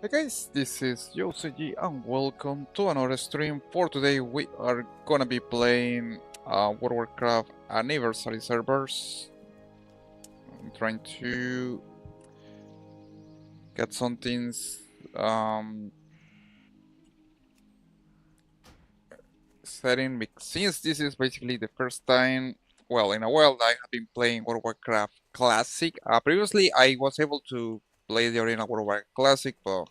Hey guys, this is YoCG and welcome to another stream. For today we are gonna be playing World of Warcraft Anniversary servers. I'm trying to get some things setting since this is basically the first time, well, in a while I have been playing World of Warcraft Classic. Previously I was able to play the original World of Warcraft Classic, but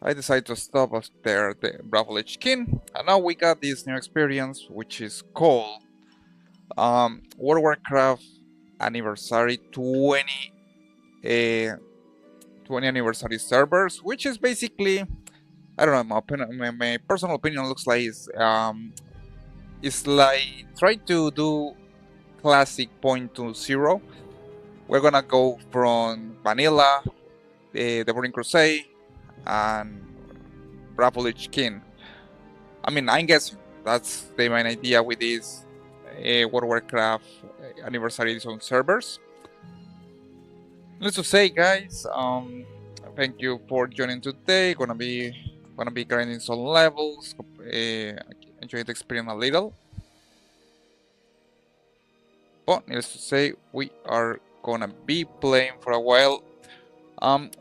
I decided to stop after the Bravo King, and now we got this new experience, which is called World of Warcraft Anniversary 20 anniversary servers, which is basically, I don't know, my personal opinion looks like it's like try to do Classic point to zero. We're gonna go from vanilla, the Burning Crusade, and Bravo King. I mean, I guess that's the main idea with this World of Warcraft Anniversary Edition servers. Let's just say, guys, thank you for joining today. Gonna be grinding some levels, enjoy the experience a little. But needless to say, we are gonna be playing for a while.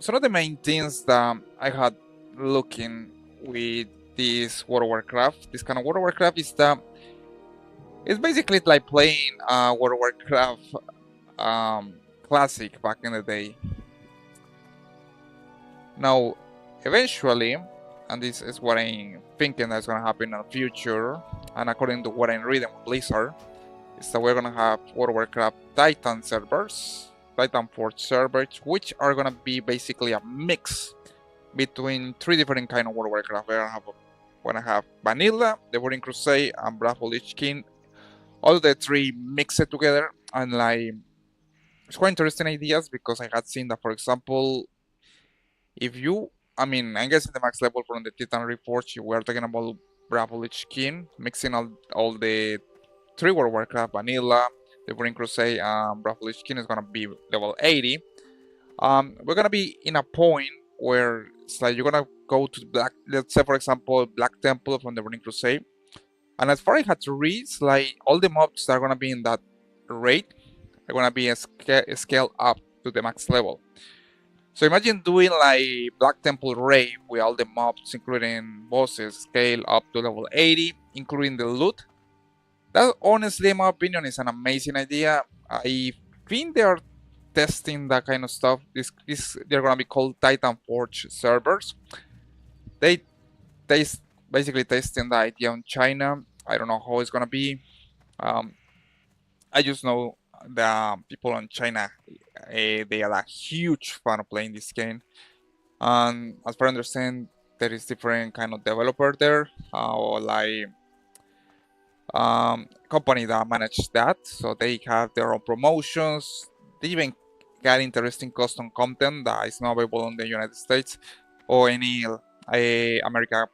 Some of the main things that I had looking with this World of Warcraft, this kind of World of Warcraft, is that it's basically like playing World of Warcraft Classic back in the day. Now, eventually, and this is what I'm thinking that's gonna happen in the future, and according to what I'm reading with Blizzard, is that we're gonna have World of Warcraft Titan servers, Titan Forge servers, which are gonna be basically a mix between three different kind of World of Warcraft. We're gonna have Vanilla, the Burning Crusade, and Bravo Lich King. All the three mixed together, and like it's quite interesting ideas because I had seen that, for example, if you, I mean, I guess in the max level from the Titan Reforged, we are talking about Bravo Lich King, mixing all the three World of Warcraft, Vanilla, the Burning Crusade, and Bravo Lich King is gonna be level 80. We're gonna be in a point where it's like you're gonna go to Black, let's say for example, Black Temple from the Burning Crusade, and as far as I had to read, it's like all the mobs that are gonna be in that rate are gonna be scaled up to the max level. So imagine doing like Black Temple Raid with all the mobs, including bosses, scale up to level 80, including the loot. That honestly, in my opinion, is an amazing idea. I think they are testing that kind of stuff. They're gonna be called Titan Forge servers. They basically testing the idea on China. I don't know how it's gonna be. Um, I just know the people in China, they are a huge fan of playing this game. And as far as I understand, there is different kind of developer there, or like company that manage that. So they have their own promotions. They even got interesting custom content that is not available in the United States or any America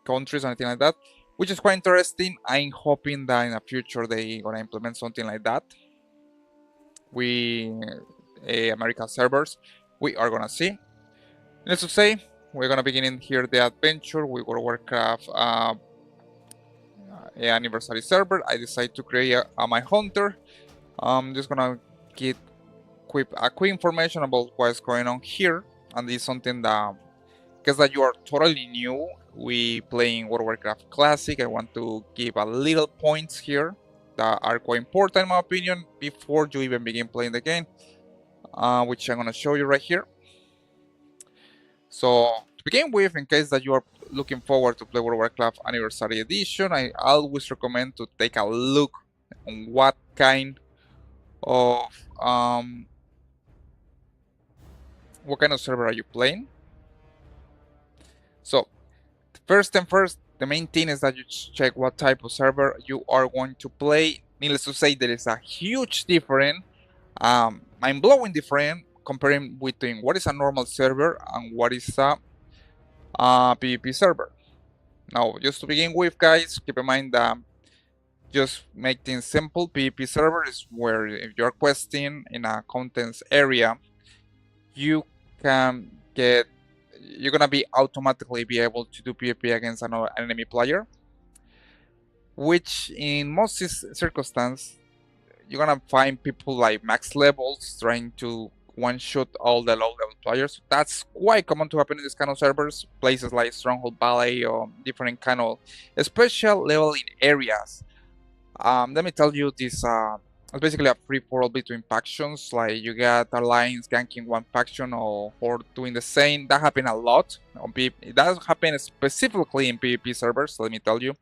countries or anything like that, which is quite interesting. I'm hoping that in the future they gonna implement something like that. We American servers, we are gonna see. Let's just say we're gonna begin in here the adventure with World of Warcraft anniversary server. I decided to create my hunter. I'm just gonna get quick information about what's going on here, and this is something that, because that you are totally new, we playing World of Warcraft Classic. I want to give a little points here that are quite important in my opinion before you even begin playing the game, which I'm gonna show you right here. So to begin with, in case that you are looking forward to play World of Warcraft Anniversary Edition, I always recommend to take a look on what kind of server are you playing. So first and first, the main thing is that you check what type of server you are going to play. Needless to say, there is a huge difference, mind-blowing difference, comparing between what is a normal server and what is a PvP server. Now, just to begin with, guys, keep in mind that just make things simple. PvP server is where if you're questing in a contents area, you can get you're gonna be automatically be able to do PvP against an enemy player, which in most circumstances you're gonna find people like max levels trying to one-shot all the low-level players. That's quite common to happen in this kind of servers, places like Stronghold Valley or different kind of special leveling areas. Let me tell you, this it's basically a free-for-all between factions. Like you got alliance ganking one faction or doing the same. That happen a lot on PvP. That happen specifically in PvP servers. Let me tell you,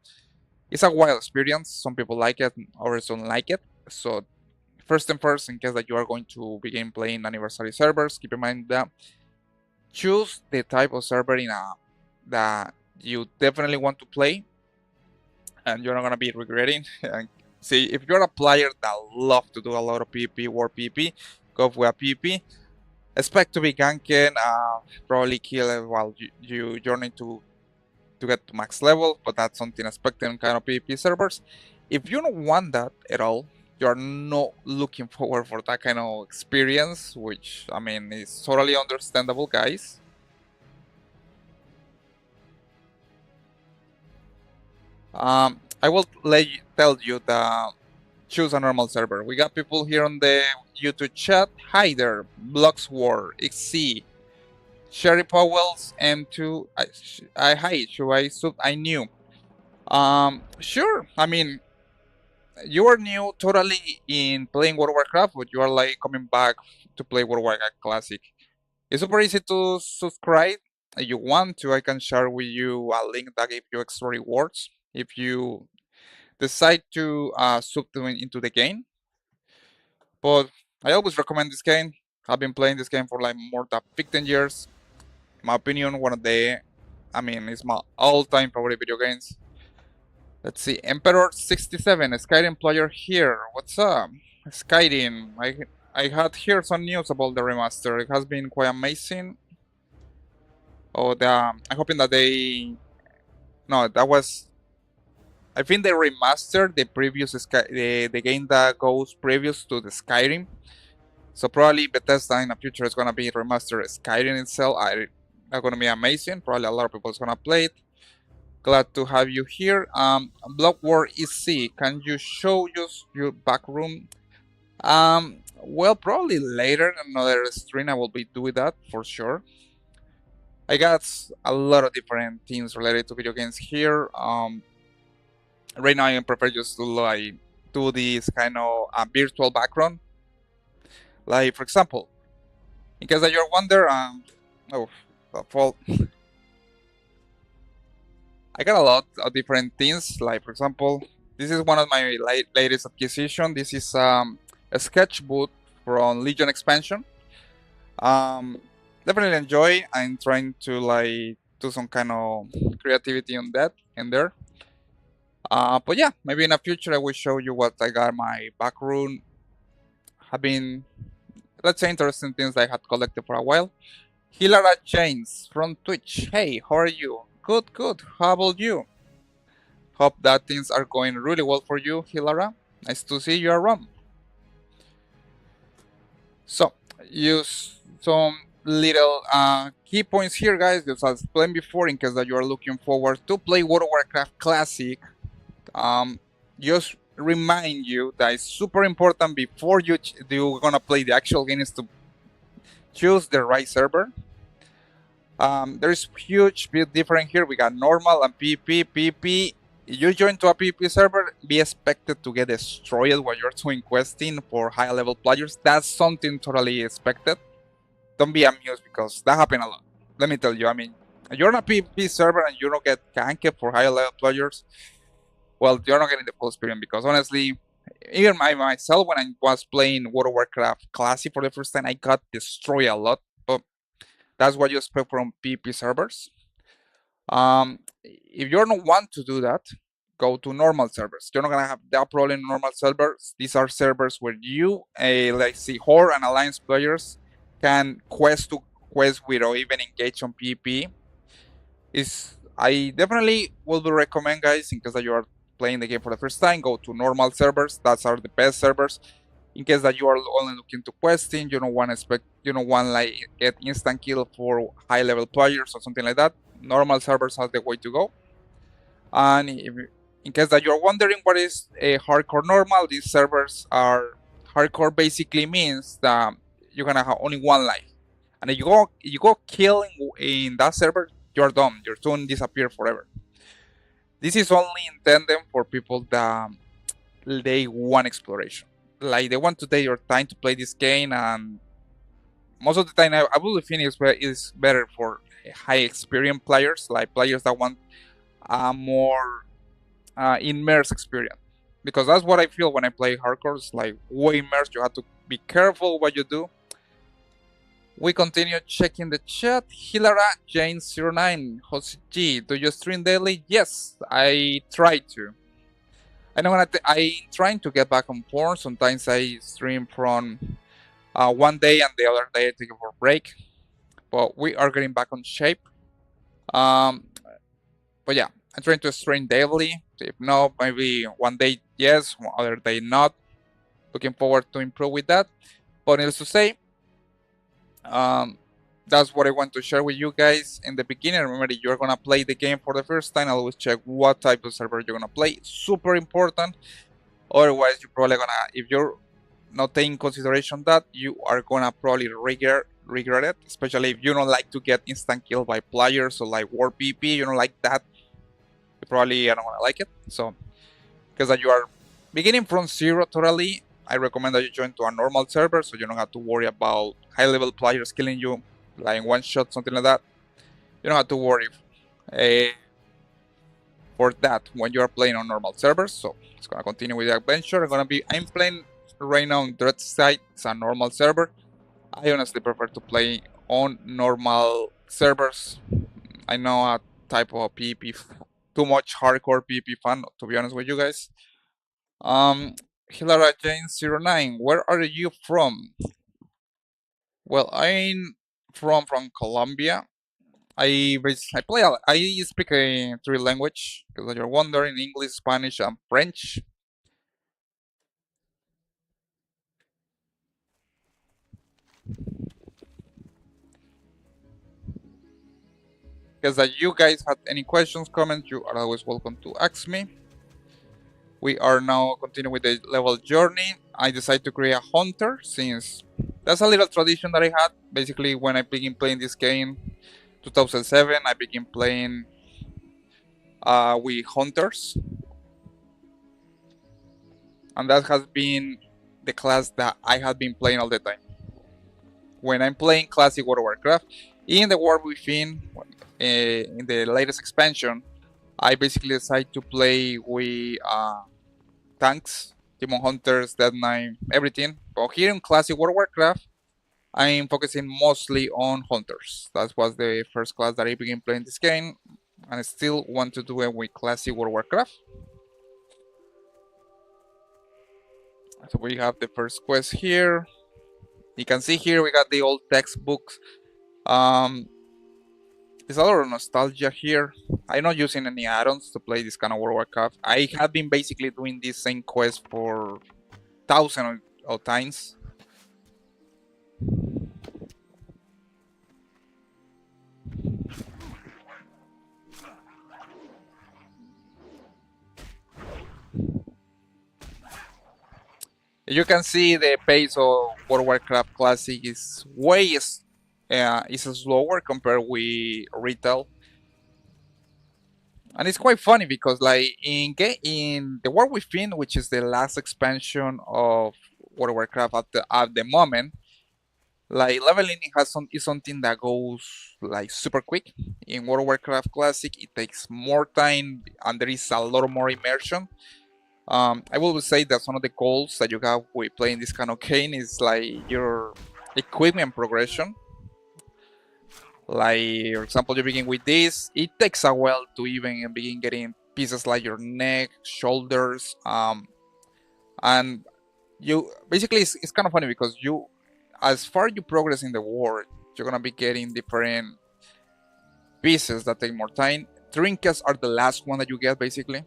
it's a wild experience. Some people like it, others don't like it. So first and first, in case that you are going to begin playing anniversary servers, keep in mind that choose the type of server that you definitely want to play, and you're not gonna be regretting. See, if you're a player that love to do a lot of PvP, war PvP, go with a PvP. Expect to be ganking, probably kill it while you journey to get to max level, but that's something expected in kind of PvP servers. If you don't want that at all, you're not looking forward for that kind of experience, which I mean is totally understandable, guys. I will tell you that choose a normal server. We got people here on the YouTube chat. Hi there, Blocks War, XC, Sherry Powell's M2. Hi, should I sub? I knew. Sure. I mean, you are new totally in playing World of Warcraft, but you are like coming back to play World of Warcraft Classic. It's super easy to subscribe. If you want to, I can share with you a link that gives you extra rewards if you decide to sub into the game. But I always recommend this game. I've been playing this game for like more than 15 years. In my opinion, one of the, I mean, it's my all-time favorite video games. Let's see, Emperor 67, Skyrim player here. What's up, Skyrim? I had heard some news about the remaster. It has been quite amazing. Oh, I'm hoping that they. No, that was. I think they remastered the previous the game that goes previous to the Skyrim. So probably Bethesda in the future is gonna be remastered Skyrim itself. That's gonna be amazing. Probably a lot of people is gonna play it. Glad to have you here. Block War EC, can you show us your back room? Well, probably later, another stream I will be doing that for sure. I got a lot of different things related to video games here. Right now I prefer just to like do this kind of virtual background. Like for example, in case that you're wondering, oh, fault. I got a lot of different things. Like for example, this is one of my latest acquisition. This is a sketchbook from Legion expansion. Definitely enjoy. I'm trying to like do some kind of creativity on that in there. But yeah, maybe in the future I will show you what I got my back room. Have been, let's say, interesting things I had collected for a while. Hilara James from Twitch. Hey, how are you? Good, good. How about you? Hope that things are going really well for you, Hilara. Nice to see you around. So, use some little key points here, guys. Just as explained before, in case that you are looking forward to play World of Warcraft Classic. Just remind you that it's super important before you're gonna play the actual game is to choose the right server. There's huge bit different here. We got normal and PvP. PvP, if you join to a PvP server, be expected to get destroyed while you're doing questing for high level players. That's something totally expected. Don't be amused because that happens a lot. Let me tell you, I mean, you're on a PvP server and you don't get ganked for high level players, well, you're not getting the full experience because honestly, even myself, when I was playing World of Warcraft Classic for the first time, I got destroyed a lot. But that's what you expect from PvP servers. If you don't want to do that, go to normal servers. You're not gonna have that problem in normal servers. These are servers where you, like see Horde and Alliance players, can quest with or even engage on PvP. I definitely will recommend, guys, in case that you are playing the game for the first time, go to normal servers. That's are the best servers. in case that you are only looking to questing, you don't want like get instant kill for high level players or something like that. Normal servers are the way to go. And in case that you're wondering what is a hardcore normal, these servers are hardcore. Basically means that you're gonna have only one life, and if you go kill in that server, you're done. Your tune disappear forever. This is only intended for people that they want exploration, like they want to take your time to play this game, and most of the time I believe is better for high experience players, like players that want a more immersed experience, because that's what I feel when I play hardcore. It's like way immersed. You have to be careful what you do. We continue checking the chat. Hilara Jane09, Jose G, do you stream daily? Yes, I try to. I know I'm trying to get back on form. Sometimes I stream from one day and the other day I take a break, but we are getting back on shape. But yeah, I'm trying to stream daily. If not, maybe one day yes, one other day not. Looking forward to improve with that. But needless to say, that's what I want to share with you guys in the beginning. Remember, if you're gonna play the game for the first time, always check what type of server you're gonna play. Super important. Otherwise, you're probably gonna, if you're not taking consideration that, you are gonna probably regret it. Especially if you don't like to get instant killed by players or like war PP, you don't like that. You probably don't wanna like it. So, because you are beginning from zero totally, I recommend that you join to a normal server so you don't have to worry about high level players killing you like in one shot, something like that. You don't have to worry for that when you are playing on normal servers. So it's gonna continue with the adventure. I'm playing right now on Dread side. It's a normal server. I honestly prefer to play on normal servers. I know a type of PvP, too much hardcore PvP fan, to be honest with you guys. Hilara Jane09, where are you from? Well, I'm from Colombia. I speak three languages, because you're wondering, English, Spanish, and French. Because that you guys had any questions, comments, you are always welcome to ask me. We are now continuing with the level journey. I decided to create a hunter since that's a little tradition that I had. Basically, when I began playing this game, 2007, I began playing with hunters, and that has been the class that I have been playing all the time. When I'm playing classic World of Warcraft, in the War Within, in the latest expansion, I basically decide to play with tanks, Demon Hunters, Dead Knight, everything. But here in classic World of Warcraft, I'm focusing mostly on Hunters. That was the first class that I began playing this game, and I still want to do it with classic World of Warcraft. So we have the first quest here. You can see here we got the old textbooks. There's a lot of nostalgia here. I'm not using any add-ons to play this kind of World of Warcraft. I have been basically doing this same quest for thousands of times. You can see the pace of World of Warcraft Classic is is slower compared with retail, and it's quite funny because like in the War Within, which is the last expansion of World of Warcraft at the moment, like leveling is something that goes like super quick. In World of Warcraft Classic, it takes more time and there is a lot more immersion. I will say that one of the goals that you have with playing this kind of game is like your equipment progression. Like, for example, you begin with this, it takes a while to even begin getting pieces like your neck, shoulders, and you basically it's kind of funny because as far you progress in the war, you're gonna be getting different pieces that take more time. Trinkets are the last one that you get basically.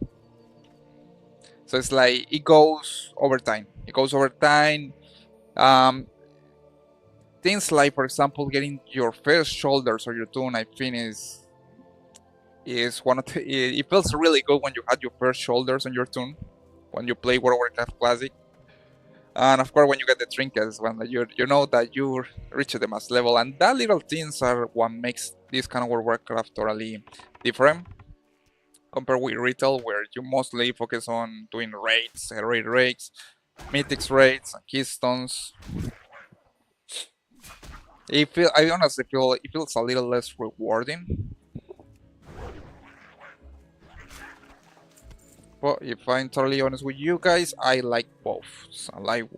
So it's like it goes over time. It goes over time. Um, Things like, for example, getting your first shoulders or your tune, I think is one of the, it feels really good when you had your first shoulders on your tune when you play World of Warcraft Classic. And of course, when you get the trinkets, when you know that you reach the max level, and that little things are what makes this kind of World of Warcraft totally different compared with retail, where you mostly focus on doing raids, raid raids, mythics raids, and keystones. I honestly feel it feels a little less rewarding. But if I'm totally honest with you guys, I like both. So I like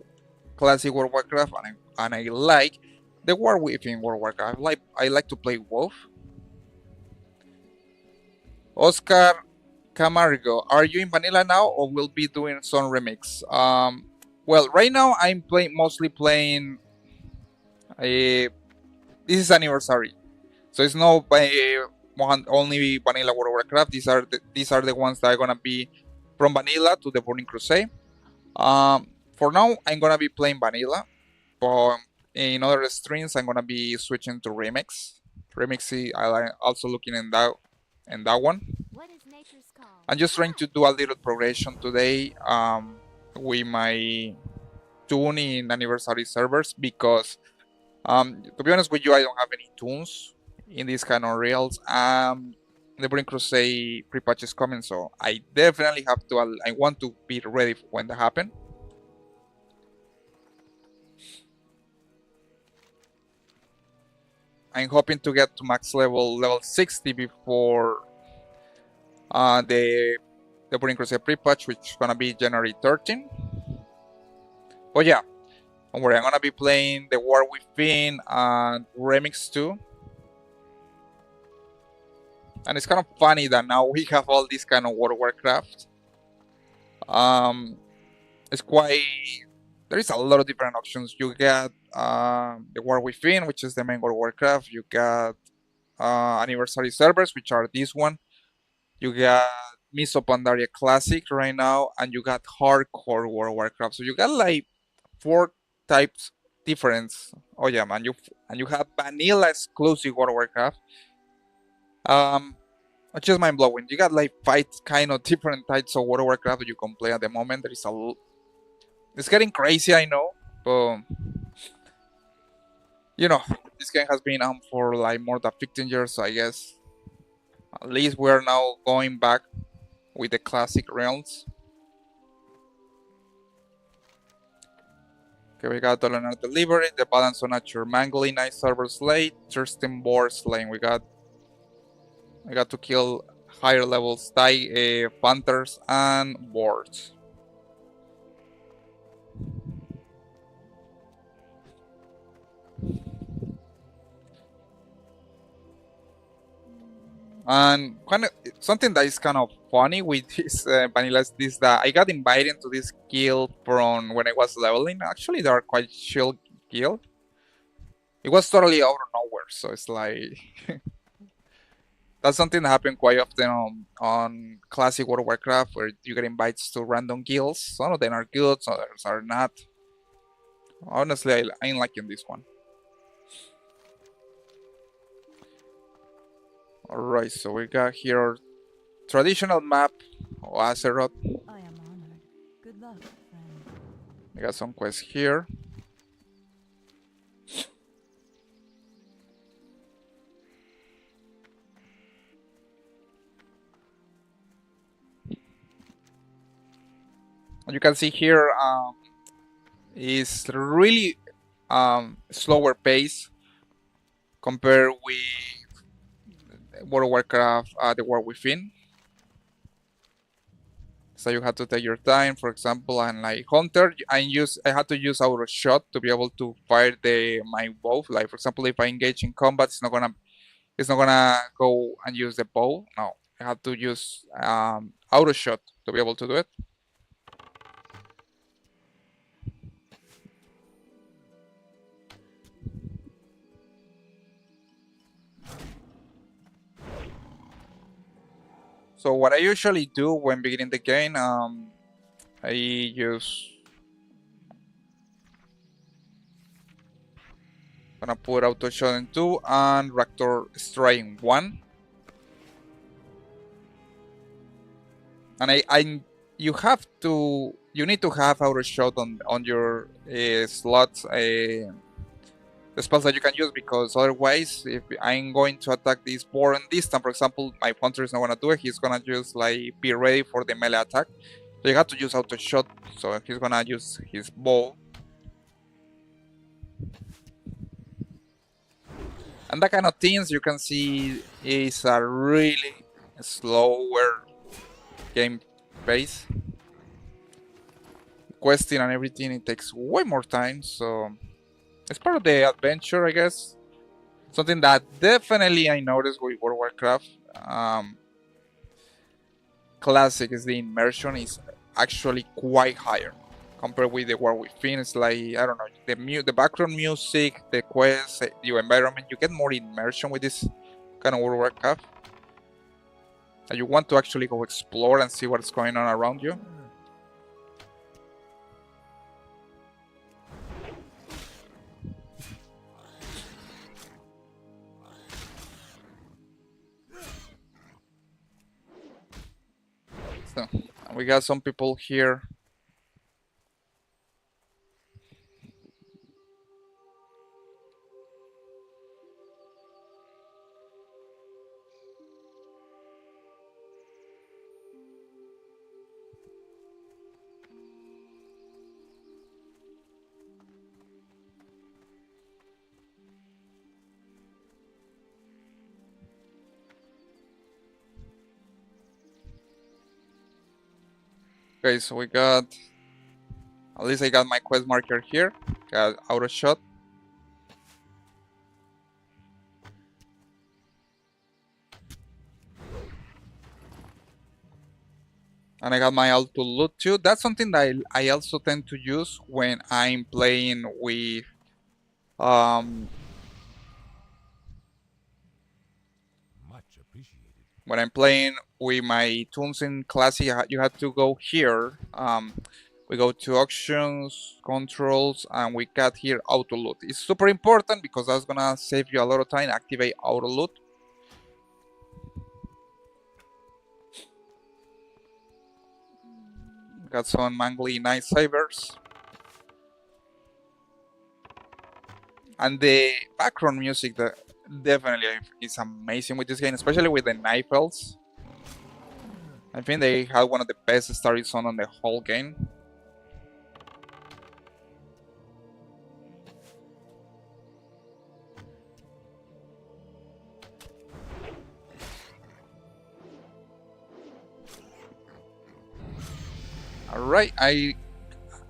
classic World of Warcraft, and I like the War Within World of Warcraft. I like to play WoW. Oscar Camargo, are you in vanilla now or will be doing some remix? Well, right now I'm mostly playing. A, this is anniversary, so it's no only vanilla World of Warcraft. These are the ones that are gonna be from vanilla to the Burning Crusade. For now, I'm gonna be playing vanilla, but in other streams, I'm gonna be switching to remix. Remix, I'm also looking in that one. I'm just trying to do a little progression today with my tune in anniversary servers because, to be honest with you, I don't have any tunes in these kind of reels. The Burning Crusade pre-patch is coming, so I definitely have to. I want to be ready for when that happens. I'm hoping to get to max level 60 before the Burning Crusade pre-patch, which is gonna be January 13. But yeah, don't worry, I'm gonna be playing the War Within and Remix 2. And it's kind of funny that now we have all this kind of World of Warcraft. It's quite. There is a lot of different options. You got the War Within, which is the main World of Warcraft. You got anniversary servers, which are this one. You got Miso Pandaria Classic right now, and you got Hardcore World of Warcraft. So you got like 4 types difference. Oh yeah, man, you have vanilla exclusive World of Warcraft. Which is mind blowing. You got like 5 kind of different types of World of Warcraft that you can play at the moment. There is it's getting crazy, I know, but you know, this game has been on for like more than 15 years, so I guess at least we're now going back with the classic realms. Okay, we got Dollar Delivery, the balance on nature, Mangly, nice server slate, Thurston Boar Slaying. We got to kill higher levels, Panthers and Boards. And kind of something that is kind of funny with this vanilla is this that I got invited to this guild from when I was leveling. Actually, they are quite chill guild. It was totally out of nowhere, so it's like that's something that happened quite often on classic World of Warcraft, where you get invited to random guilds. Some of them are good, some others are not. Honestly, I ain't liking this one. Alright, so we got here our traditional map of Azeroth. I am honored. Good luck, friend. We got some quests here. You can see here is really slower pace compared with World of Warcraft, the War Within. So you have to take your time, for example, and like Hunter, I had to use auto shot to be able to fire my bow. Like for example, if I engage in combat, it's not gonna go and use the bow. No, I have to use auto shot to be able to do it. So what I usually do when beginning the game, I use Gonna put auto shot in 2 and reactor strike in 1. And you need to have auto shot on your slots, the spells that you can use, because otherwise, if I'm going to attack this board and this time, for example, my hunter is not gonna do it. He's gonna just like be ready for the melee attack. So you have to use auto shot. So he's gonna use his bow. And that kind of things you can see is a really slower game pace. Questing and everything, it takes way more time, so it's part of the adventure, I guess. Something that definitely I noticed with World of Warcraft Classic is the immersion is actually quite higher compared with the War Within. It's like, I don't know, the background music, the quests, your environment, you get more immersion with this kind of World of Warcraft. And you want to actually go explore and see what's going on around you. So, we got some people here. Okay, so we got, at least I got my quest marker here. Got auto shot. And I got my auto loot too. That's something that I also tend to use when I'm playing with Much appreciated. when I'm playing with my tools in Classic. You have to go here. We go to auctions, controls, and we got here auto loot. It's super important because that's gonna save you a lot of time. Activate auto loot. Got some mangly nice sabers. And the background music that definitely is amazing with this game, especially with the knife elves. I think they had one of the best stories on the whole game. Alright, I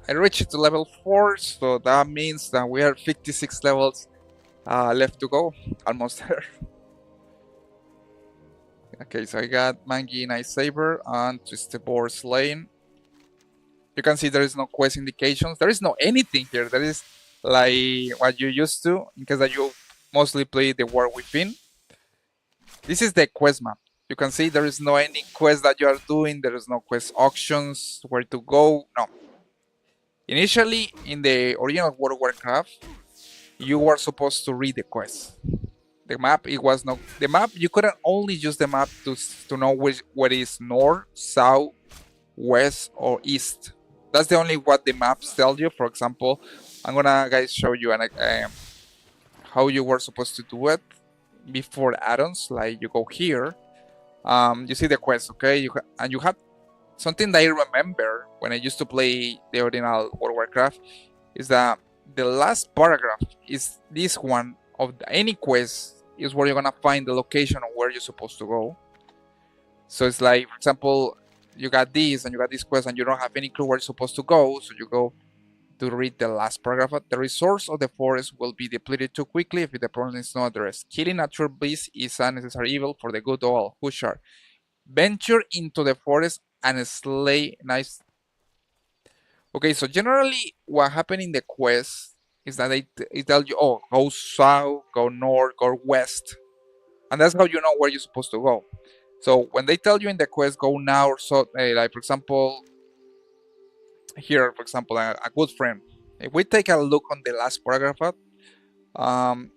reached to level 4, so that means that we are 56 levels left to go. Almost there. Okay, so I got Mangi Night Saber and Twisted Boar Slaying. You can see there is no quest indications. There is no anything here. There is like what you used to, in case that you mostly play the War Within. This is the quest map. You can see there is no any quest that you are doing. There is no quest auctions, where to go. No. Initially, in the original World of Warcraft, you were supposed to read the quest. The map, it was not the map. You couldn't only use the map to know what is north, south, west, or east. That's the only what the maps tell you. For example, I'm gonna guys show you how you were supposed to do it before add-ons. Like you go here, you see the quest, okay? And you have something that I remember when I used to play the original World of Warcraft is that the last paragraph is this one of any quest is where you're gonna find the location of where you're supposed to go. So it's like, for example, you got this and you got this quest and you don't have any clue where you're supposed to go, so you go to read the last paragraph. The resource of the forest will be depleted too quickly if the problem is not addressed. Killing natural beasts is a necessary evil for the good of all. Hushar. Venture into the forest and slay nice. Okay, so generally what happened in the quest is that they tell you, oh, go south, go north, go west. And that's how you know where you're supposed to go. So when they tell you in the quest, go now or so, like for example, here, for example, a good friend. If we take a look on the last paragraph, Um,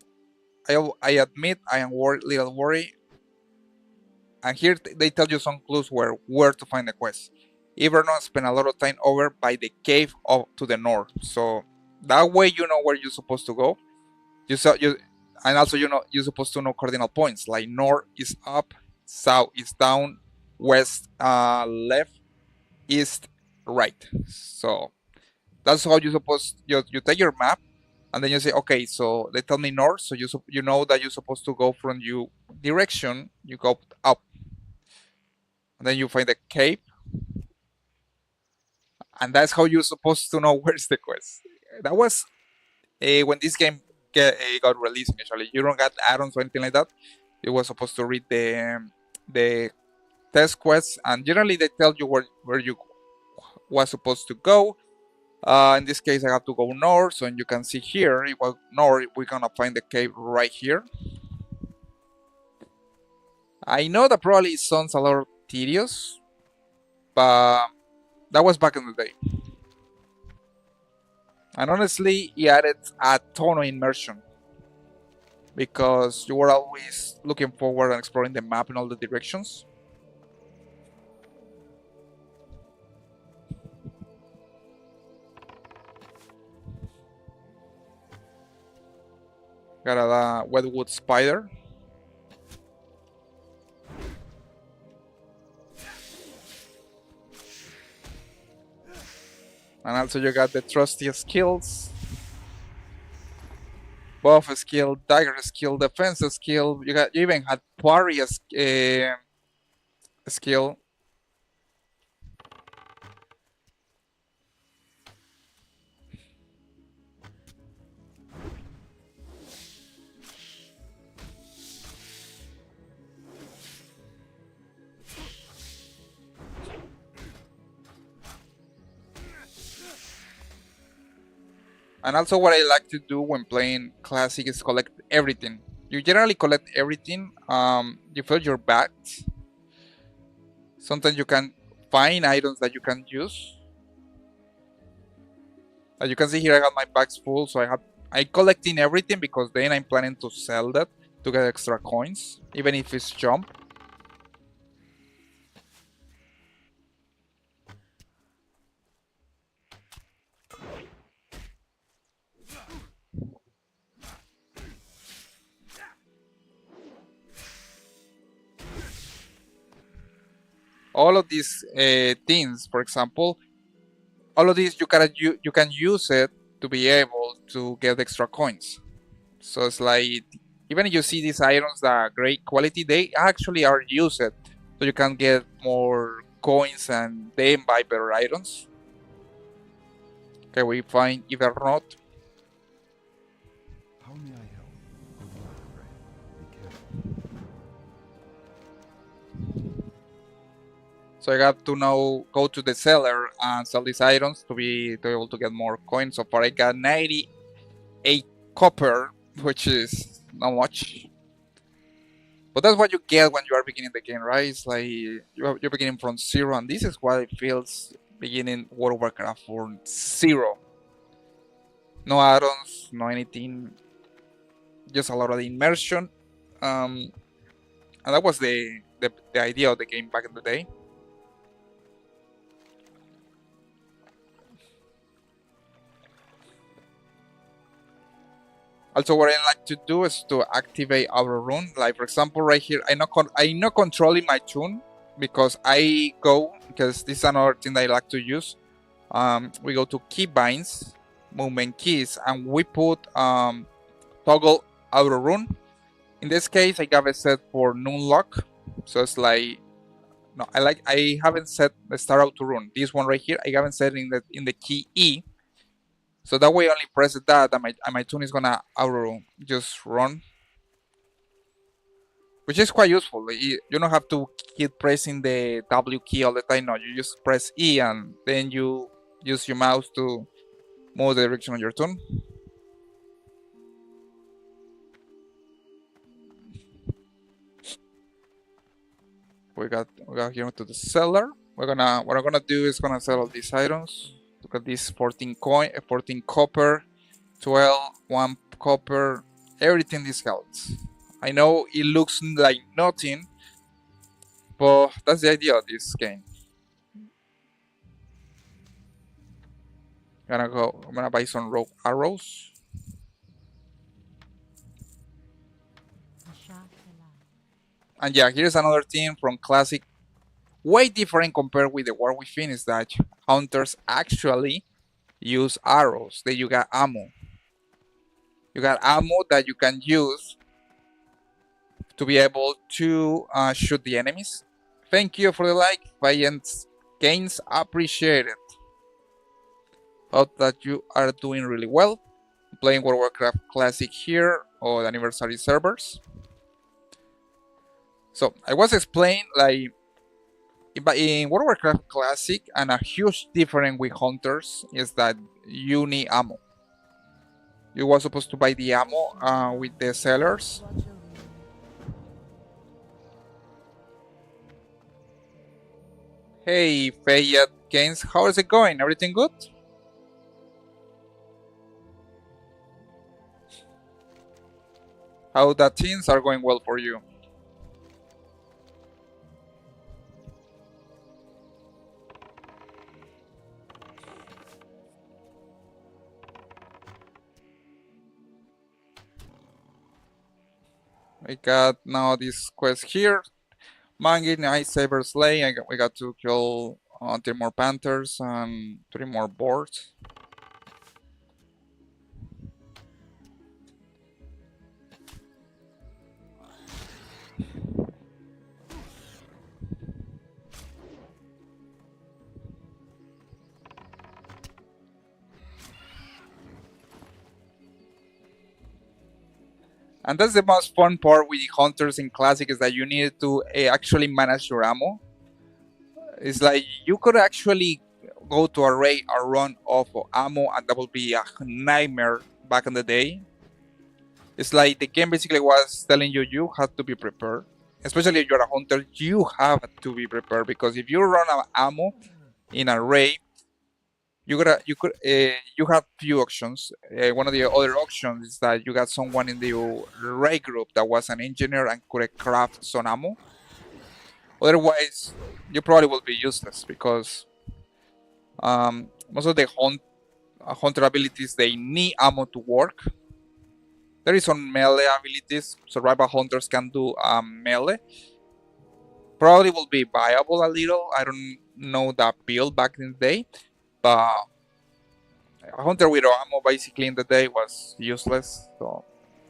I admit I am little worried. And here they tell you some clues where to find the quest. Evernon spent a lot of time over by the cave to the north, so that way you know where you're supposed to go. And also you're supposed to know cardinal points like north is up, south is down, west left, east right. So that's how you supposed you take your map and then you say, okay, so they tell me north, so you know that you're supposed to go from your direction. You go up, and then you find the cave, and that's how you're supposed to know where's the quest. That was when this game got released initially. You don't got add-ons or anything like that. You were supposed to read the test quests, and generally they tell you where you was supposed to go. In this case, I have to go north, so you can see here, if we go north, we're gonna find the cave right here. I know that probably sounds a little tedious, but that was back in the day. And honestly, it added a ton of immersion because you were always looking forward and exploring the map in all the directions. Got a wetwood spider. And also you got the trusty skills. Buff skill, dagger skill, defense skill. You even had parry skill. And also what I like to do when playing Classic is collect everything. You generally collect everything. You fill your bags. Sometimes you can find items that you can use. As you can see here, I got my bags full, so I collecting everything because then I'm planning to sell that to get extra coins, even if it's jump. All of these things, for example, all of these you can use it to be able to get extra coins. So it's like even if you see these items that are great quality, they actually are used so you can get more coins and then buy better items. Okay, we find either not. How may I help? Good luck, friend. Be careful. So I got to now go to the seller and sell these items to be able to get more coins. So far I got 98 copper, which is not much. But that's what you get when you are beginning the game, right? It's like you're beginning from zero, and this is what it feels beginning World of Warcraft from zero. No add-ons, no anything, just a lot of immersion. And that was the idea of the game back in the day. Also, what I like to do is to activate our rune. Like for example, right here, I'm not controlling my tune because because this is another thing that I like to use. We go to keybinds, movement keys, and we put toggle auto rune. In this case, I got it set for noon lock, so it's like no, I haven't set the start auto rune. This one right here, I haven't set in the key E. So that way I only press that and my tune is gonna auto just run. Which is quite useful. You don't have to keep pressing the W key all the time. No, you just press E and then you use your mouse to move the direction of your tune. We got here to the seller. What I'm gonna do is gonna sell all these items. Look at this 14 copper, 12, 1 copper, everything is health. I know it looks like nothing, but that's the idea of this game. I'm gonna buy some rogue arrows. And yeah, here's another thing from Classic. Way different compared with the war we finished, that hunters actually use arrows. That you got ammo. You got ammo that you can use to be able to shoot the enemies. Thank you for the like, Valiant Gains, appreciate it. Hope that you are doing really well. Playing World of Warcraft Classic here or the anniversary servers. So I was explaining like in World of Warcraft Classic, and a huge difference with hunters is that you need ammo. You were supposed to buy the ammo with the sellers. Hey, Fayette Games, how is it going? Everything good? How the teams are going well for you? We got now this quest here. Mangi, Night Saber Slay. We got to kill 3 more Panthers and 3 more boards. And that's the most fun part with hunters in Classic, is that you need to actually manage your ammo. It's like you could actually go to a raid or run off of ammo, and that would be a nightmare back in the day. It's like the game basically was telling you you have to be prepared. Especially if you're a hunter, you have to be prepared, because if you run out of ammo in a raid, you have few options. One of the other options is that you got someone in the raid group that was an engineer and could craft some ammo. Otherwise, you probably will be useless, because most of the hunter abilities, they need ammo to work. There is some melee abilities. Survival hunters can do melee. Probably will be viable a little. I don't know that build back in the day, but a hunter with ammo basically in the day was useless. So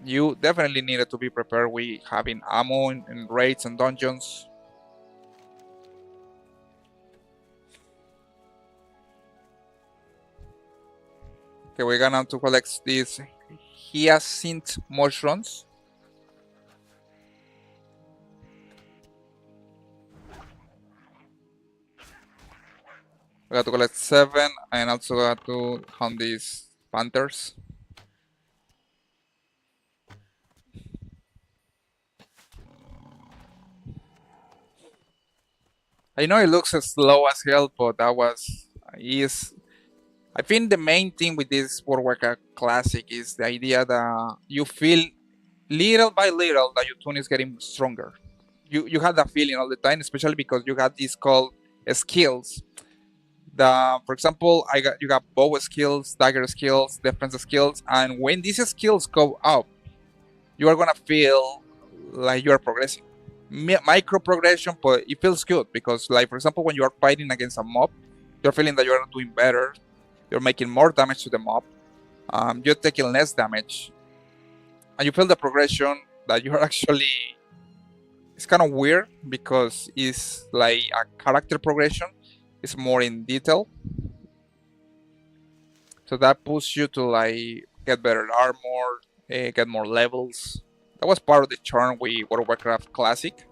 you definitely needed to be prepared with having ammo in raids and dungeons. Okay, we're gonna to collect these hyacinth mushrooms. We got to collect 7, and also got to hunt these panthers. I know it looks as slow as hell, but I think the main thing with this World of Warcraft Classic is the idea that you feel little by little that your tune is getting stronger. You have that feeling all the time, especially because you got these called skills. For example, you got bow skills, dagger skills, defense skills, and when these skills go up, you are gonna feel like you are progressing. Micro progression, but it feels good, because, like, for example, when you are fighting against a mob, you're feeling that you are doing better. You're making more damage to the mob. You're taking less damage, and you feel the progression that you are actually. It's kind of weird, because it's like a character progression. It's more in detail, so that pushes you to like get better armor, get more levels. That was part of the charm with World of Warcraft Classic.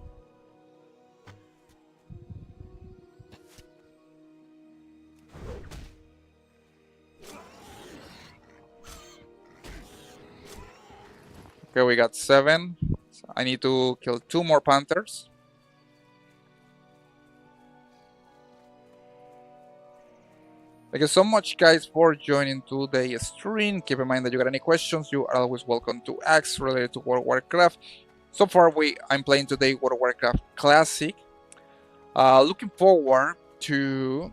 Okay, we got 7. So I need to kill 2 more panthers. Thank you so much, guys, for joining today's stream. Keep in mind that you got any questions, you are always welcome to ask related to World of Warcraft. So far, I'm playing today World of Warcraft Classic. Looking forward to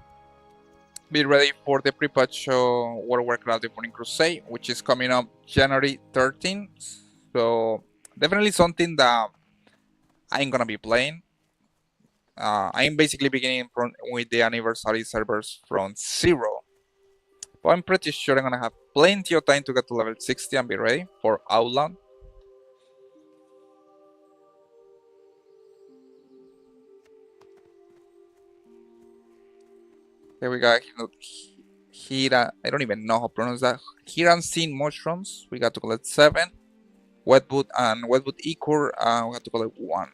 be ready for the pre-patch World of Warcraft: The Burning Crusade, which is coming up January 13th. So definitely something that I'm gonna be playing. I'm basically beginning with the anniversary servers from 0. But I'm pretty sure I'm gonna have plenty of time to get to level 60 and be ready for Outland. Here we got Hira. I don't even know how to pronounce that. Hiransin mushrooms. We got to collect 7. Wetwood and Wetwood Ichor. We have to collect 1.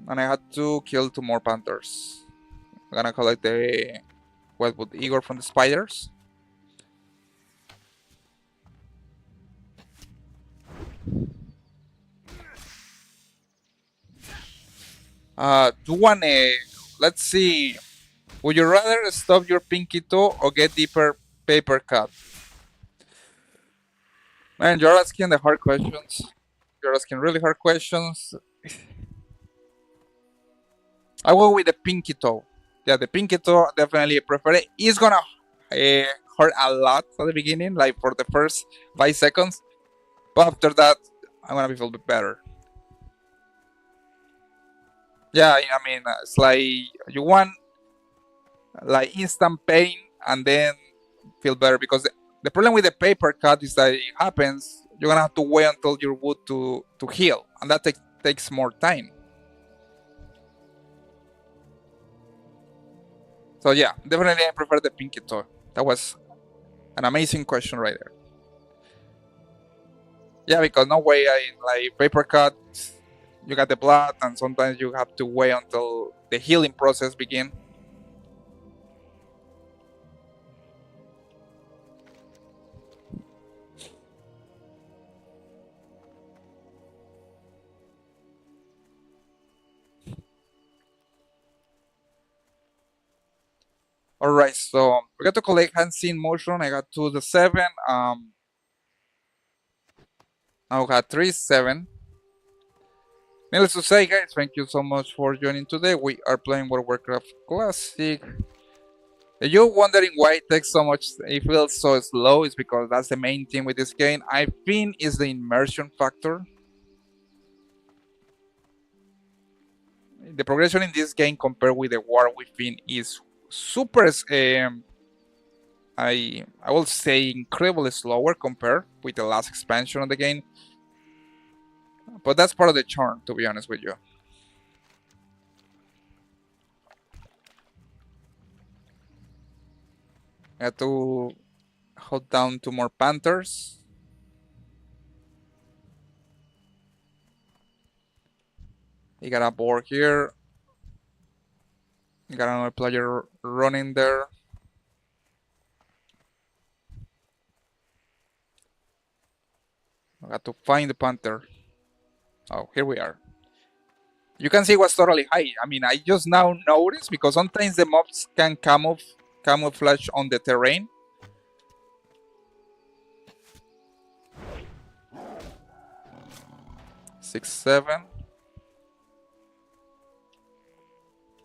And I had to kill 2 more panthers. I'm gonna collect the Wetwood Igor from the spiders. Duane, let's see. Would you rather stop your pinky toe or get deeper paper cut? Man, you're asking the hard questions. You're asking really hard questions. I go with the pinky toe. Yeah, the pinky toe definitely prefer it. It's gonna hurt a lot at the beginning, like for the first 5 seconds. But after that, I'm gonna be feel bit better. Yeah, I mean, it's like you want like instant pain and then feel better, because the problem with the paper cut is that it happens, you're gonna have to wait until your wound to heal, and that takes more time. So yeah, definitely I prefer the pinky toe. That was an amazing question right there. Yeah, because no way like paper cut, you got the blood, and sometimes you have to wait until the healing process begin. Alright, so we got to collect Hansin Motion. I got 2 the 7. I got 3 7. Needless to say, guys, thank you so much for joining today. We are playing World of Warcraft Classic. If you're wondering why it takes so much, it feels so slow, it's because that's the main thing with this game. I think it's the immersion factor. The progression in this game compared with the War Within is super, I will say incredibly slower compared with the last expansion of the game. But that's part of the charm, to be honest with you. I had to hold down 2 more panthers. You got a board here. You got another player running there. I got to find the panther. Oh, here we are. You can see what's totally high. I mean, I just now noticed, because sometimes the mobs can camouflage on the terrain. Six, 7.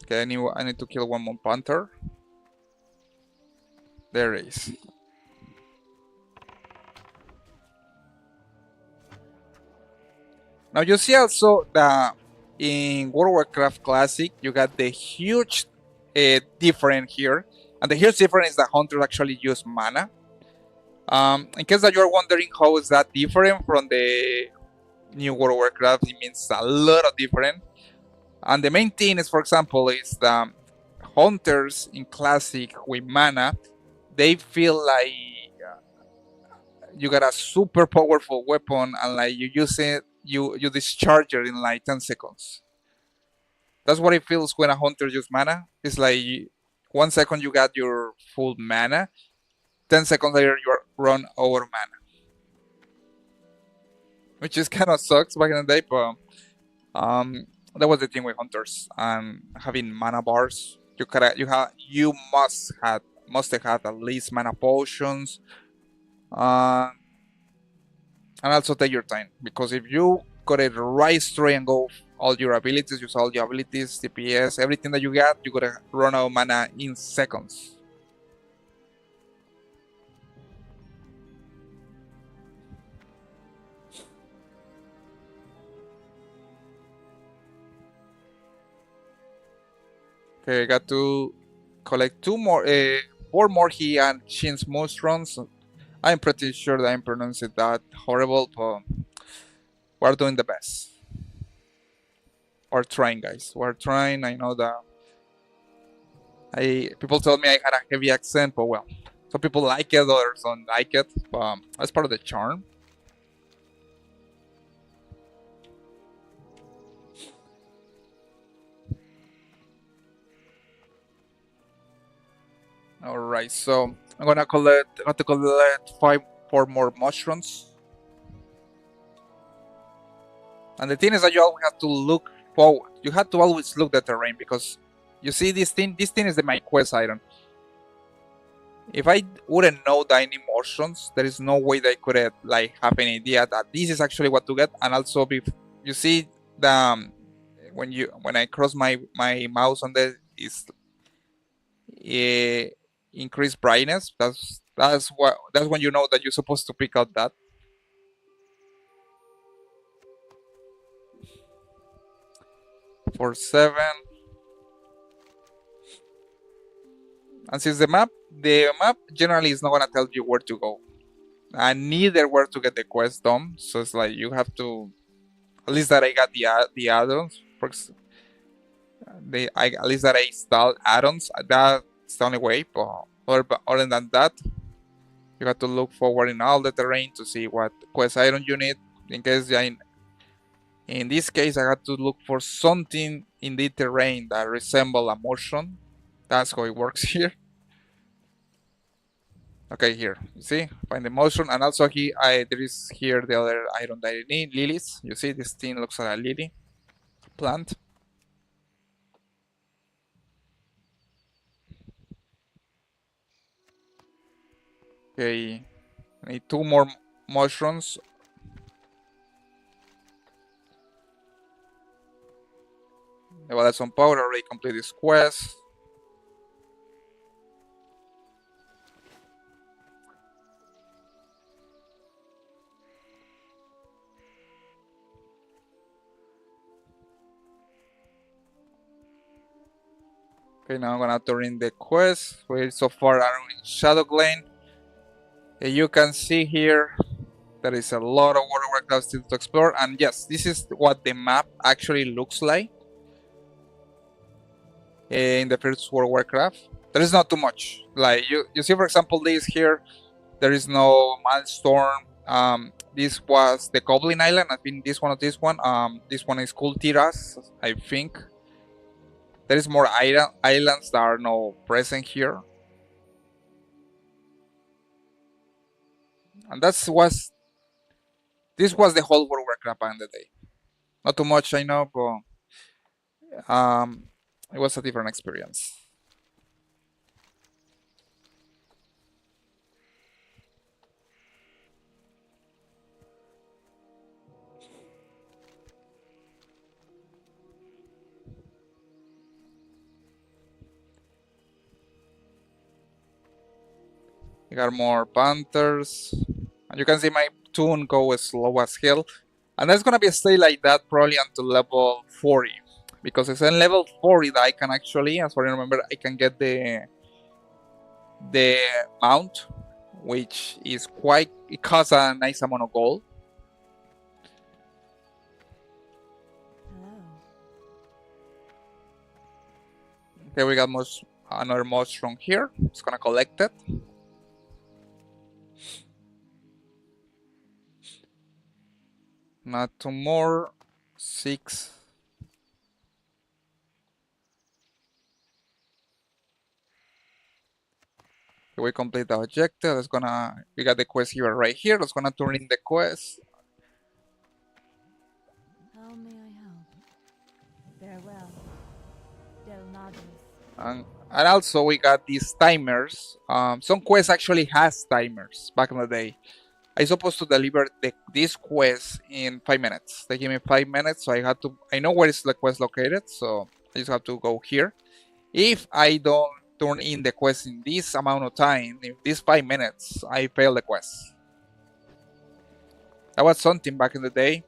Okay, I need to kill 1 more panther. There it is. Now you see also that in World of Warcraft Classic, you got the huge difference here. And the huge difference is that hunters actually use mana. In case that you're wondering how is that different from the new World of Warcraft, it means a lot of different. And the main thing is, for example, is the hunters in Classic with mana, they feel like you got a super powerful weapon, and like you use it, you discharge it in like 10 seconds. That's what it feels when a hunter uses mana. It's like 1 second you got your full mana, 10 seconds later you run out of mana. Which is kind of sucks back in the day, but That was the thing with hunters and having mana bars. You must have had at least mana potions, uh, and also take your time, because if you got it right straight and go all your abilities, use all your abilities, DPS, everything that you got, you gotta run out of mana in seconds. Okay, I got to collect 4 more here and Shin's Mushrooms. I'm pretty sure that I'm pronouncing that horrible, but we're doing the best. We're trying, guys. We're trying. I know that people told me I had a heavy accent, but well, some people like it, others don't like it. But that's part of the charm. All right, so I'm gonna got to collect 4 more mushrooms. And the thing is that you always have to look forward. You have to always look the terrain, because you see this thing. This thing is my quest item. If I wouldn't know the any mushrooms, there is no way that I could have have an idea that this is actually what to get. And also, you see the when I cross my mouse on the is increased brightness. That's when you know that you're supposed to pick out that. For 7. And since the map generally is not gonna tell you where to go, and neither where to get the quest done. So it's like you have to, at least that I got the add-ons. At least that I installed add-ons. That's the only way. But other than that, you have to look forward in all the terrain to see what quest item you need. In case in this case, I had to look for something in the terrain that resemble a motion. That's how it works here. Okay, here, you see, find the motion, and also there is here the other item that I need, lilies. You see, this thing looks like a lily plant. Okay, I need 2 more mushrooms. Well, that's some power, already complete this quest. Okay, now I'm gonna turn in the quest. We so far are in Shadow Glen. You can see here there is a lot of World of Warcraft still to explore, and yes, this is what the map actually looks like in the first World of Warcraft. There is not too much. Like you see, for example, this here, there is no Milestorm. This was the Goblin Island. I think this one. This one is Kultiras, I think. There is more islands that are not present here. And this was the whole World of Warcraft back in the day. Not too much, I know, but it was a different experience. We got more panthers. And you can see my tune go as slow as hell. And that's gonna be a stay like that probably until level 40. Because it's in level 40 that I can actually, as far as I remember, I can get the mount, which is it costs a nice amount of gold. Hello. Okay, we got another mushroom here. It's gonna collect it. Not 2 more. 6. Okay, we complete the objective. We got the quest here right here. Let's gonna turn in the quest. How may I help? And also we got these timers. Some quests actually has timers back in the day. I supposed to deliver this quest in 5 minutes. They give me 5 minutes, so I know where is the quest located, so I just have to go here. If I don't turn in the quest in this amount of time, in these 5 minutes, I fail the quest. That was something back in the day.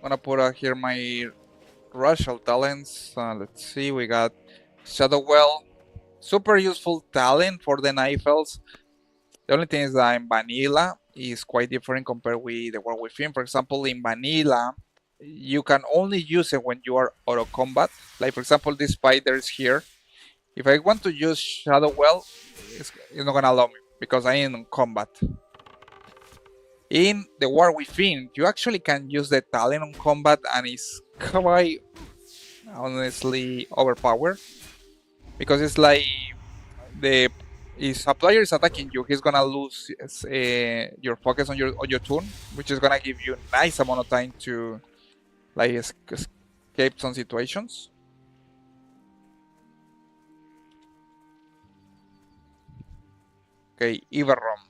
I'm gonna put out here my racial talents. Let's see, we got Shadowwell. Super useful talent for the Night Elves. The only thing is that in vanilla is quite different compared with the War Within. For example, in vanilla, you can only use it when you are out of combat. Like for example, this spider is here. If I want to use Shadowwell, it's not gonna allow me because I am in combat. In the War Within, you actually can use the talent on combat and it's quite honestly overpowered because it's like if a player is attacking you, he's gonna lose your focus on your turn, which is gonna give you a nice amount of time to like escape some situations. Okay, Ivarom.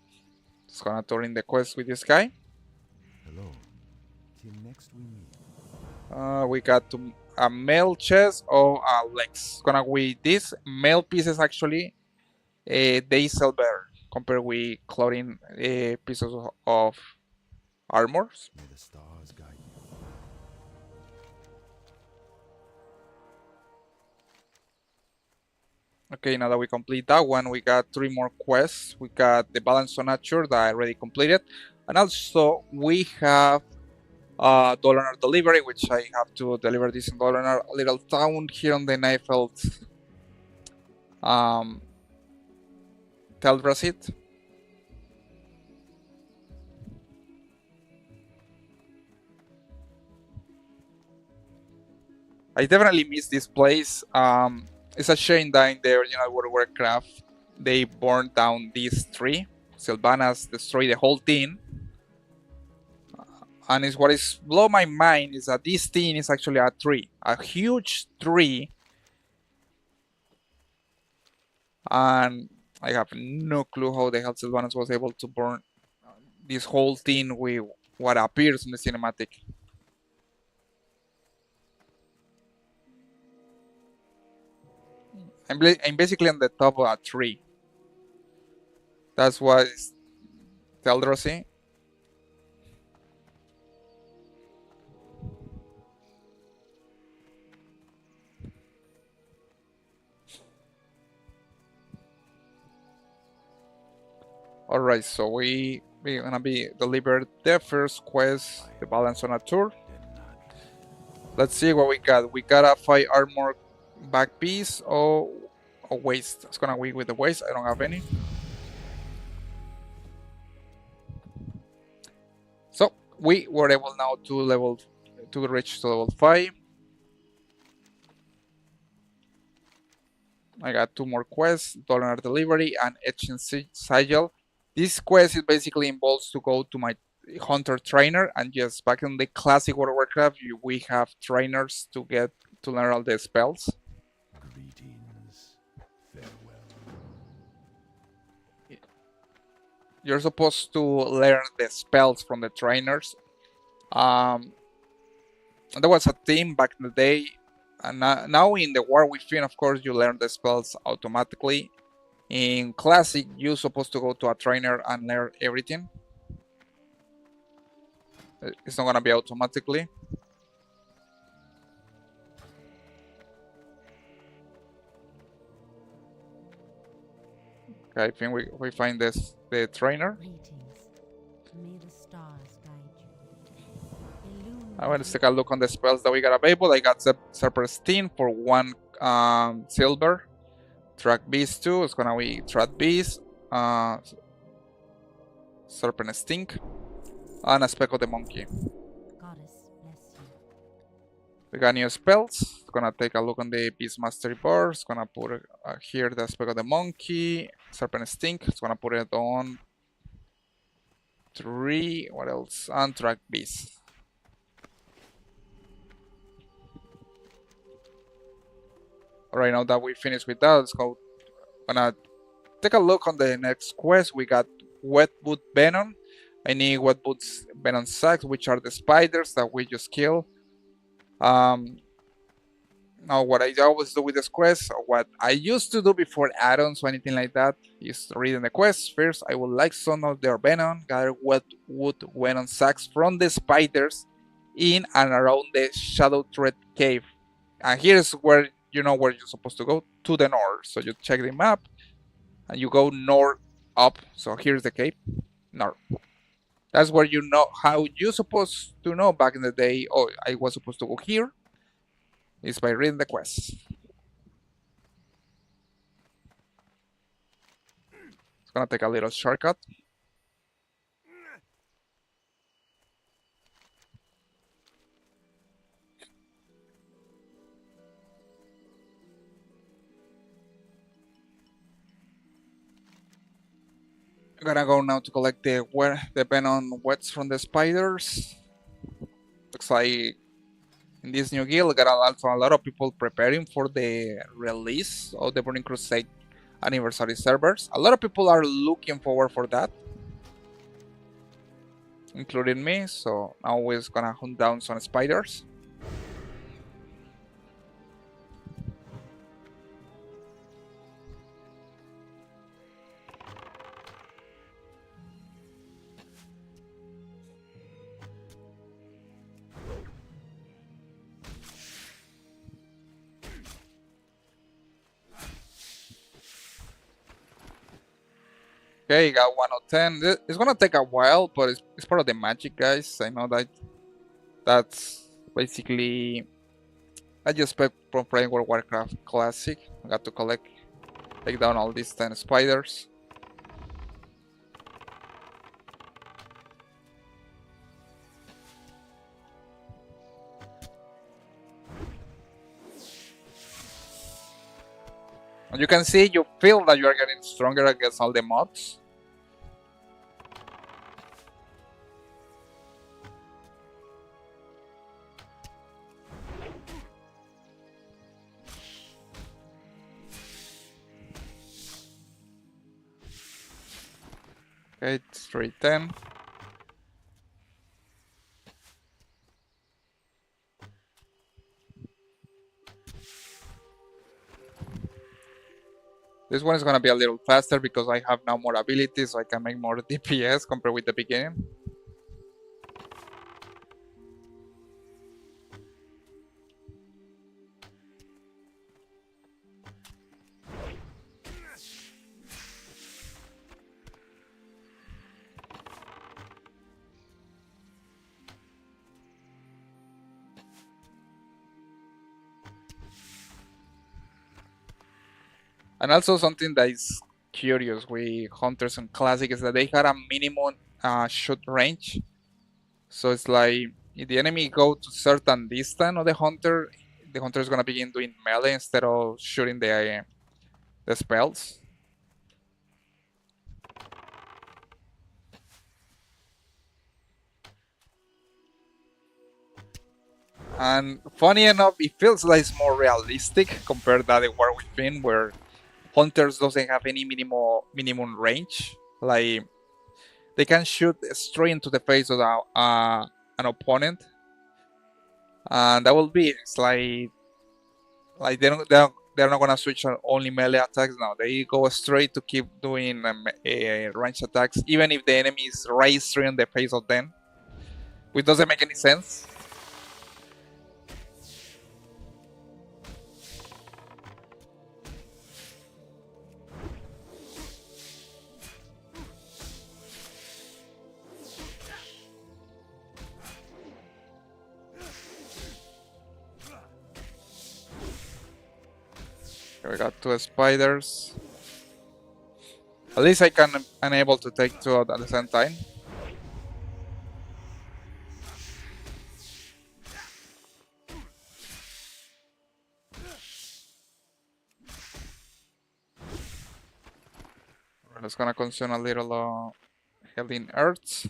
Just gonna turn in the quest with this guy. Hello. Till next we meet. We got a male chest or a legs. It's gonna be these male pieces actually. They sell better compared with clothing pieces of armors. May the stars guide you. Okay, now that we complete that one, we got 3 more quests. We got the Balance of Nature that I already completed. And also, we have Dollar Delivery, which I have to deliver this in Dollar, a little town here on the Neifeld Teldrassil. I definitely miss this place. It's a shame that in the original World of Warcraft they burned down this tree. Sylvanas destroyed the whole thing. And it's what is blow my mind is that this thing is actually a tree, a huge tree. And I have no clue how the hell Sylvanas was able to burn this whole thing with what appears in the cinematic. I'm basically on the top of a tree. That's what is Teldrassil. Alright, so we're gonna be delivered the first quest, the Balance on a Tour. Let's see what we got. We got a 5 armor back piece or a waist. It's gonna be with the waist. I don't have any. So we were able now to reach to level 5. I got 2 more quests, Dollar Delivery and Etching Sigil. This quest is basically involves to go to my hunter trainer, and yes, back in the classic World of Warcraft, we have trainers to learn all the spells. Greetings. Farewell. You're supposed to learn the spells from the trainers. There was a team back in the day, and now in the War Within, of course, you learn the spells automatically. In Classic, you're supposed to go to a trainer and learn everything. It's not gonna be automatically. Okay, I think we find the trainer. Greetings. May the stars guide you. I want to take a look on the spells that we got available. I got Serpentine for 1 silver. Track Beast 2, it's gonna be Track Beast, Serpent Stink, and a Speck of the Monkey. Goddess bless you. We got new spells. Gonna take a look on the Beast Mastery board. It's gonna put here the aspect of the monkey, Serpent Stink. It's gonna put it on 3. What else? Anthrax Beast. Alright, now that we finished with that, let's go. Gonna take a look on the next quest. We got Wetwood Venom. I need Wetwood Venom sacks, which are the spiders that we just killed. Now, what I always do with this quest, or what I used to do before add-ons or anything like that, is reading the quest. First, I would like some of their venom, gather Wetwood Venom sacks from the spiders in and around the Shadow Thread Cave. And here's where you know where you're supposed to go, to the north. So you check the map, and you go north up. So here's the cave, north. That's where you know how you're supposed to know back in the day. Oh, I was supposed to go here. Is by reading the quest. It's gonna take a little shortcut. I'm gonna go now to collect the venom wets from the spiders. Looks like in this new guild, got also a lot of people preparing for the release of the Burning Crusade anniversary servers. A lot of people are looking forward for that, including me. So now we're gonna hunt down some spiders. Okay, got 1 out of 10. It's gonna take a while, but it's part of the magic, guys. I know that's basically I just expect from playing World of Warcraft Classic. I got to take down all these 10 spiders. And you can see, you feel that you are getting stronger against all the mobs. Okay, it's 310. This one is gonna be a little faster because I have now more abilities, so I can make more DPS compared with the beginning. And also something that is curious with Hunters and Classic is that they had a minimum shoot range. So it's like if the enemy go to certain distance of the Hunter is gonna begin doing melee instead of shooting the spells. And funny enough, it feels like it's more realistic compared to the War Within, where Hunters doesn't have any minimum range. Like they can shoot straight into the face of an opponent, and that will be it's like they're not gonna switch on only melee attacks now. They go straight to keep doing range attacks, even if the enemy is right straight in the face of them, which doesn't make any sense. We got 2 spiders. At least I'm able to take 2 at the same time. It's gonna consume a little healing earth.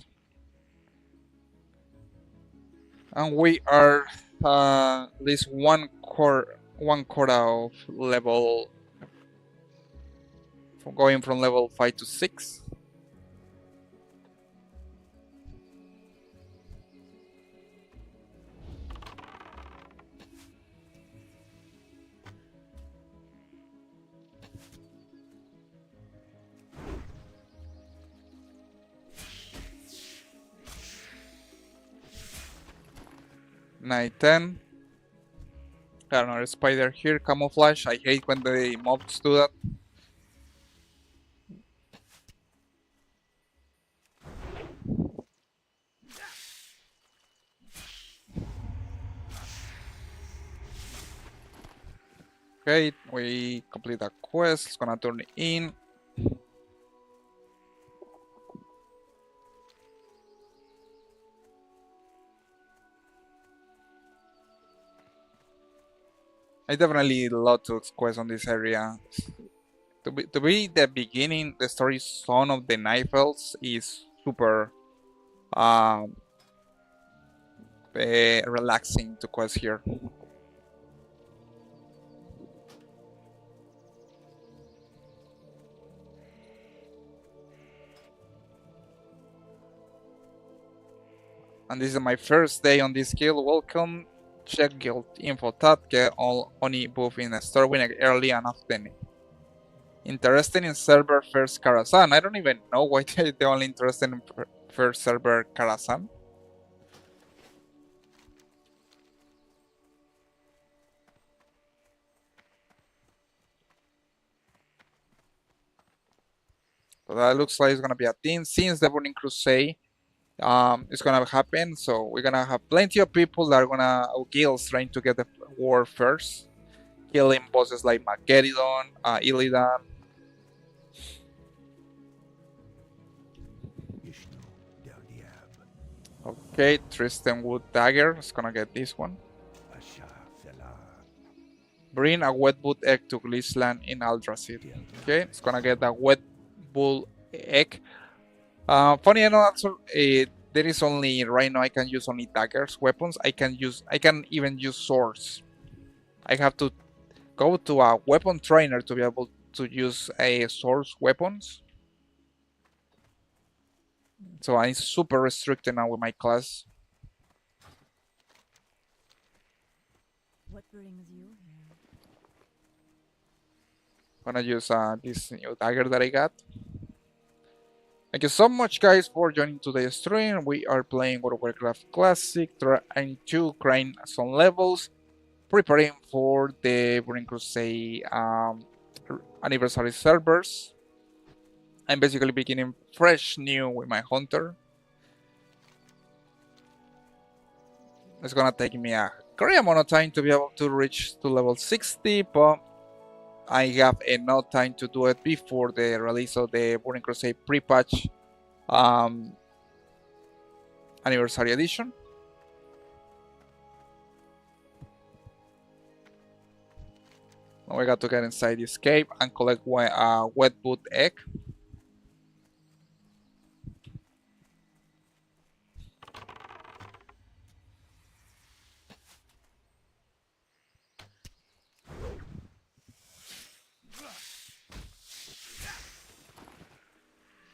And we are at least one quarter of level, going from level 5 to 6. Night 10. Got another spider here, camouflage. I hate when the mobs do that. Okay, we complete that quest. It's gonna turn in. I definitely love to quest on this area. To be the beginning, the story Son of the Night Elves is super relaxing to quest here. And this is my first day on this guild. Welcome. Check guild info tab. Get all Oni buff in the store winning early and often. Interested in server first Karazhan. I don't even know why they're only interested in first server Karazhan. So that looks like it's gonna be a thing since the Burning Crusade. It's gonna happen, so we're gonna have plenty of people that are gonna guilds trying to get the war first, killing bosses like Mageddon, Illidan. Okay, Tristan Wood Dagger is gonna get this one. Bring a wet boot egg to Glissland in Aldrassil. Okay, it's gonna get a wet bull egg. Funny enough, also, there is only right now I can use only daggers, weapons. I can even use swords. I have to go to a weapon trainer to be able to use a swords weapons. So I'm super restricted now with my class. What brings you here? Gonna use this new dagger that I got. Thank you so much, guys, for joining today's stream. We are playing World of Warcraft Classic, trying to grind some levels, preparing for the Burning Crusade anniversary servers. I'm basically beginning fresh new with my hunter. It's gonna take me a great amount of time to be able to reach to level 60, but I have enough time to do it before the release of the Burning Crusade pre-patch anniversary edition. Now we got to get inside this cave and collect a wet boot egg.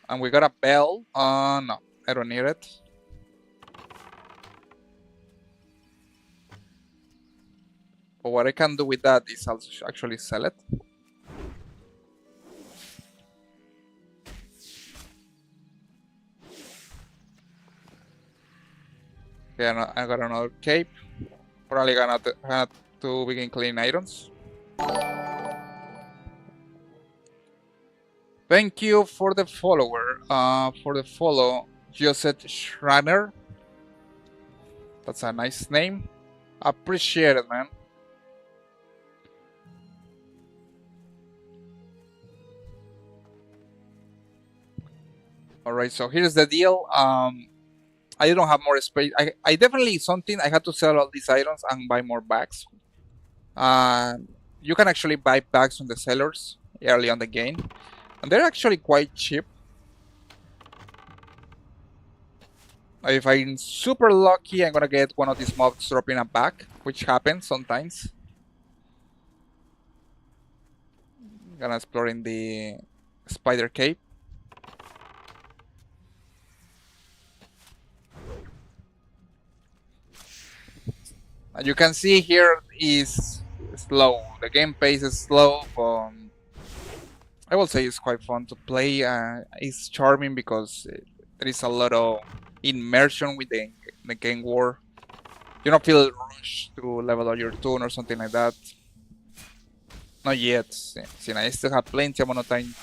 And we got a bell. No, I don't need it. But what I can do with that is I'll actually sell it. Okay, I got another cape. Probably gonna have to begin cleaning items. Thank you for the follower. For the follow, Joseph Schraner. That's a nice name. Appreciate it, man. Alright, so here's the deal. I don't have more space. I definitely something I had to sell all these items and buy more bags. You can actually buy bags from the sellers early on the game. And they're actually quite cheap. If I'm super lucky, I'm gonna get one of these mobs dropping a bag, which happens sometimes. Gonna explore in the spider cave. And you can see here is slow. The game pace is slow, but I will say it's quite fun to play. It's charming because there is a lot of immersion with the game world. You don't feel rushed to level up your tune or something like that. Not yet, since I still have plenty amount of time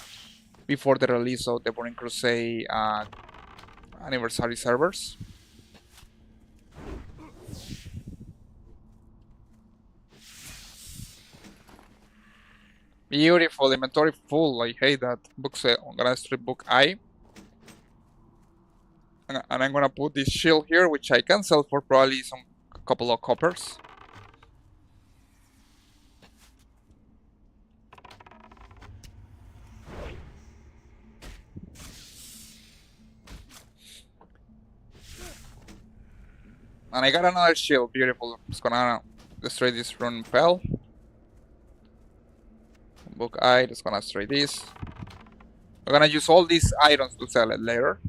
before the release of the Burning Crusade anniversary servers. Beautiful, inventory full, I hate that. Books, I'm gonna strip book I. And I'm gonna put this shield here, which I can sell for probably some couple of coppers. And I got another shield, beautiful. It's gonna destroy this rune pal. Book I, just gonna destroy this. I'm gonna use all these items to sell it later.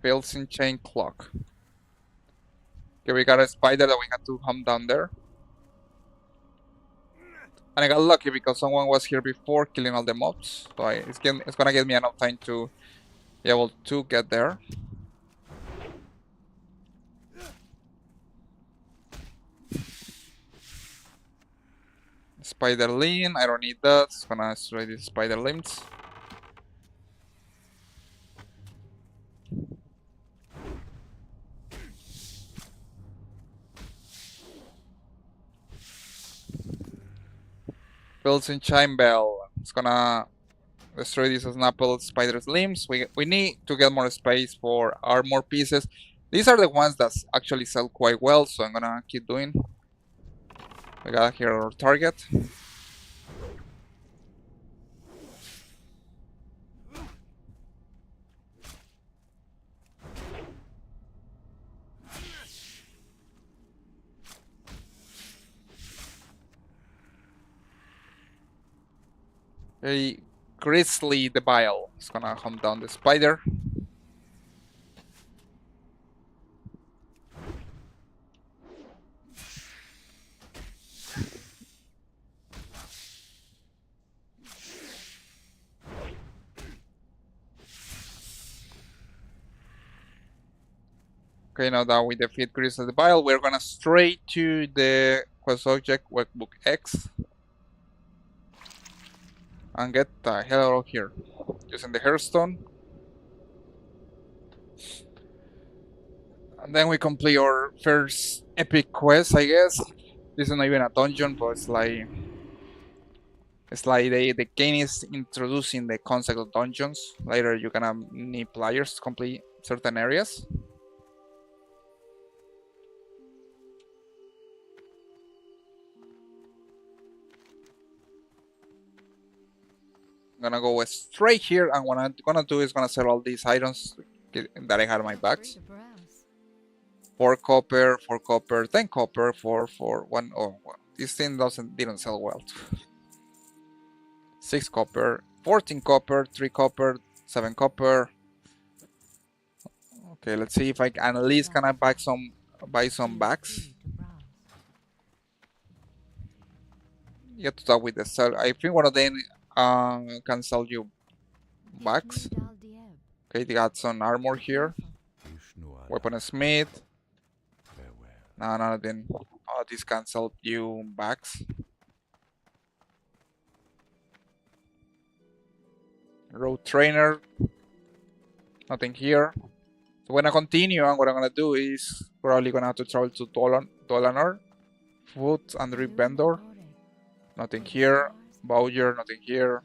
Builds in chain clock. Okay, we got a spider that we had to hunt down there. And I got lucky because someone was here before killing all the mobs. So it's gonna give me enough time to be able to get there. Spider lean, I don't need that. It's gonna destroy these spider limbs. Builds in chime bell. It's gonna destroy these snapple spider's limbs. We need to get more space for armor pieces. These are the ones that actually sell quite well, so I'm gonna keep doing. We got here our target. A Grizzly the Bile is gonna hunt down the spider. Okay, now that we defeat Grizzly the Bile, we're gonna straight to the quest object Workbook X and get the hell out of here using the Hearthstone. And then we complete our first epic quest, I guess. This is not even a dungeon, but it's like the game is introducing the concept of dungeons. Later you're gonna need players to complete certain areas. I'm gonna go straight here, and what I'm gonna do is gonna sell all these items that I had in my bags. Free to browse. 4 copper, 4 copper, 10 copper, 4, 1. Oh, well, this thing didn't sell well. 6 copper, 14 copper, 3 copper, 7 copper. Okay, let's see if I can at least can I buy some bags. Free to browse. You have to talk with the seller. I think one of them can sell you bags. Dal Dieb. Okay, they got some armor here. Ishnuala, Weaponsmith. farewell. No, none of them. Oh, this can sell you bags. Road trainer. Nothing here. So when I continue, and what I'm gonna do is probably gonna have to travel to Dolanor. Food and drip vendor. Nothing here. Bowyer, nothing here.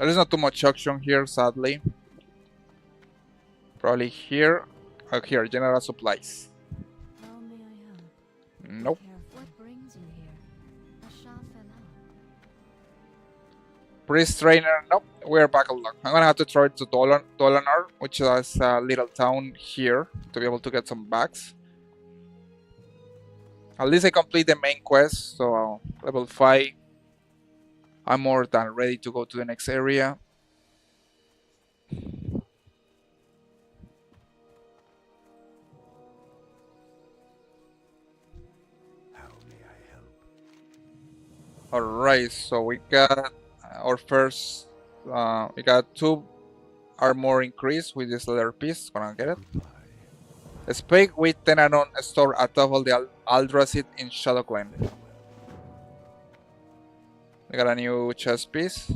There is not too much action here, sadly. Probably here. Here, general supplies. How may I help? Nope. Be careful. What brings you here? A shop fell out. Priest trainer. Nope. We're back a lot. I'm gonna have to try to Dolanar, which is a little town here, to be able to get some bags. At least I complete the main quest, so level 5. I'm more than ready to go to the next area. How may I help? Alright, so we got our first. We got 2 armor increase with this leather piece. Gonna get it. Goodbye. Speak with Tenaron store atop of the Aldrassid in Shadow Glen. Farewell. We got a new chest piece.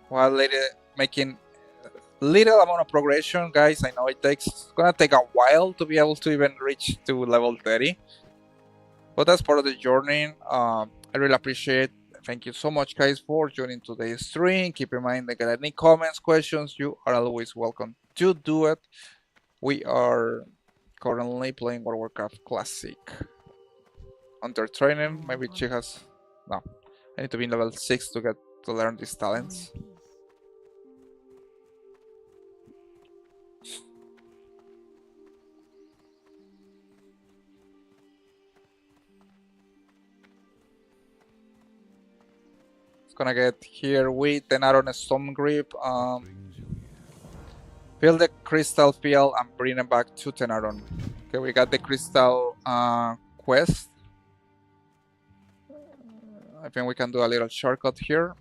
While making little amount of progression, guys. I know it's gonna take a while to be able to even reach to level 30, but that's part of the journey. I really appreciate. Thank you so much, guys, for joining today's stream. Keep in mind that got any comments, questions, you are always welcome to do it. We are currently playing World of Warcraft Classic. Under training, maybe she has. No, I need to be level 6 to get to learn these talents. Peace. It's gonna get here with Tenaron Storm Grip. What brings you here? Fill the crystal field and bring it back to Tenaron. Okay, we got the crystal quest. I think we can do a little shortcut here.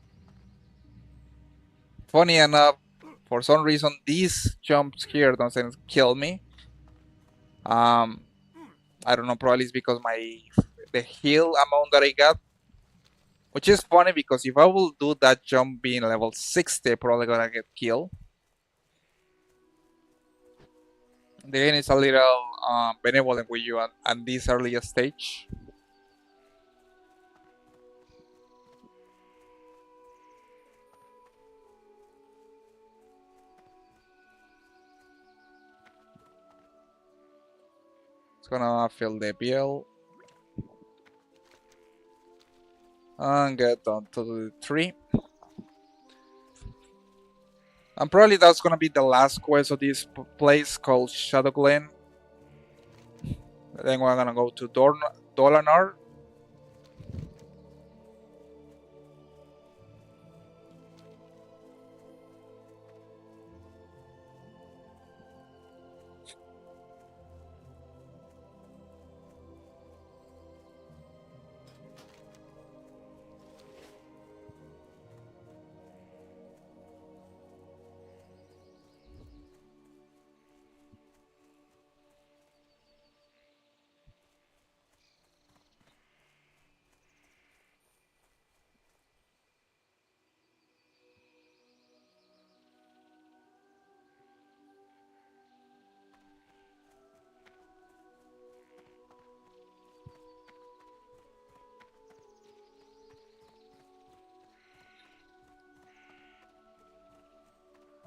Funny enough, for some reason, these jumps here doesn't kill me. I don't know, probably it's because the heal amount that I got. Which is funny because if I will do that jump being level 60, probably gonna get killed. The game is a little benevolent with you at this early stage. It's gonna fill the BL. And get on to the tree. And probably that's gonna be the last quest of this place called Shadow Glen. Then we're gonna go to Dolanar.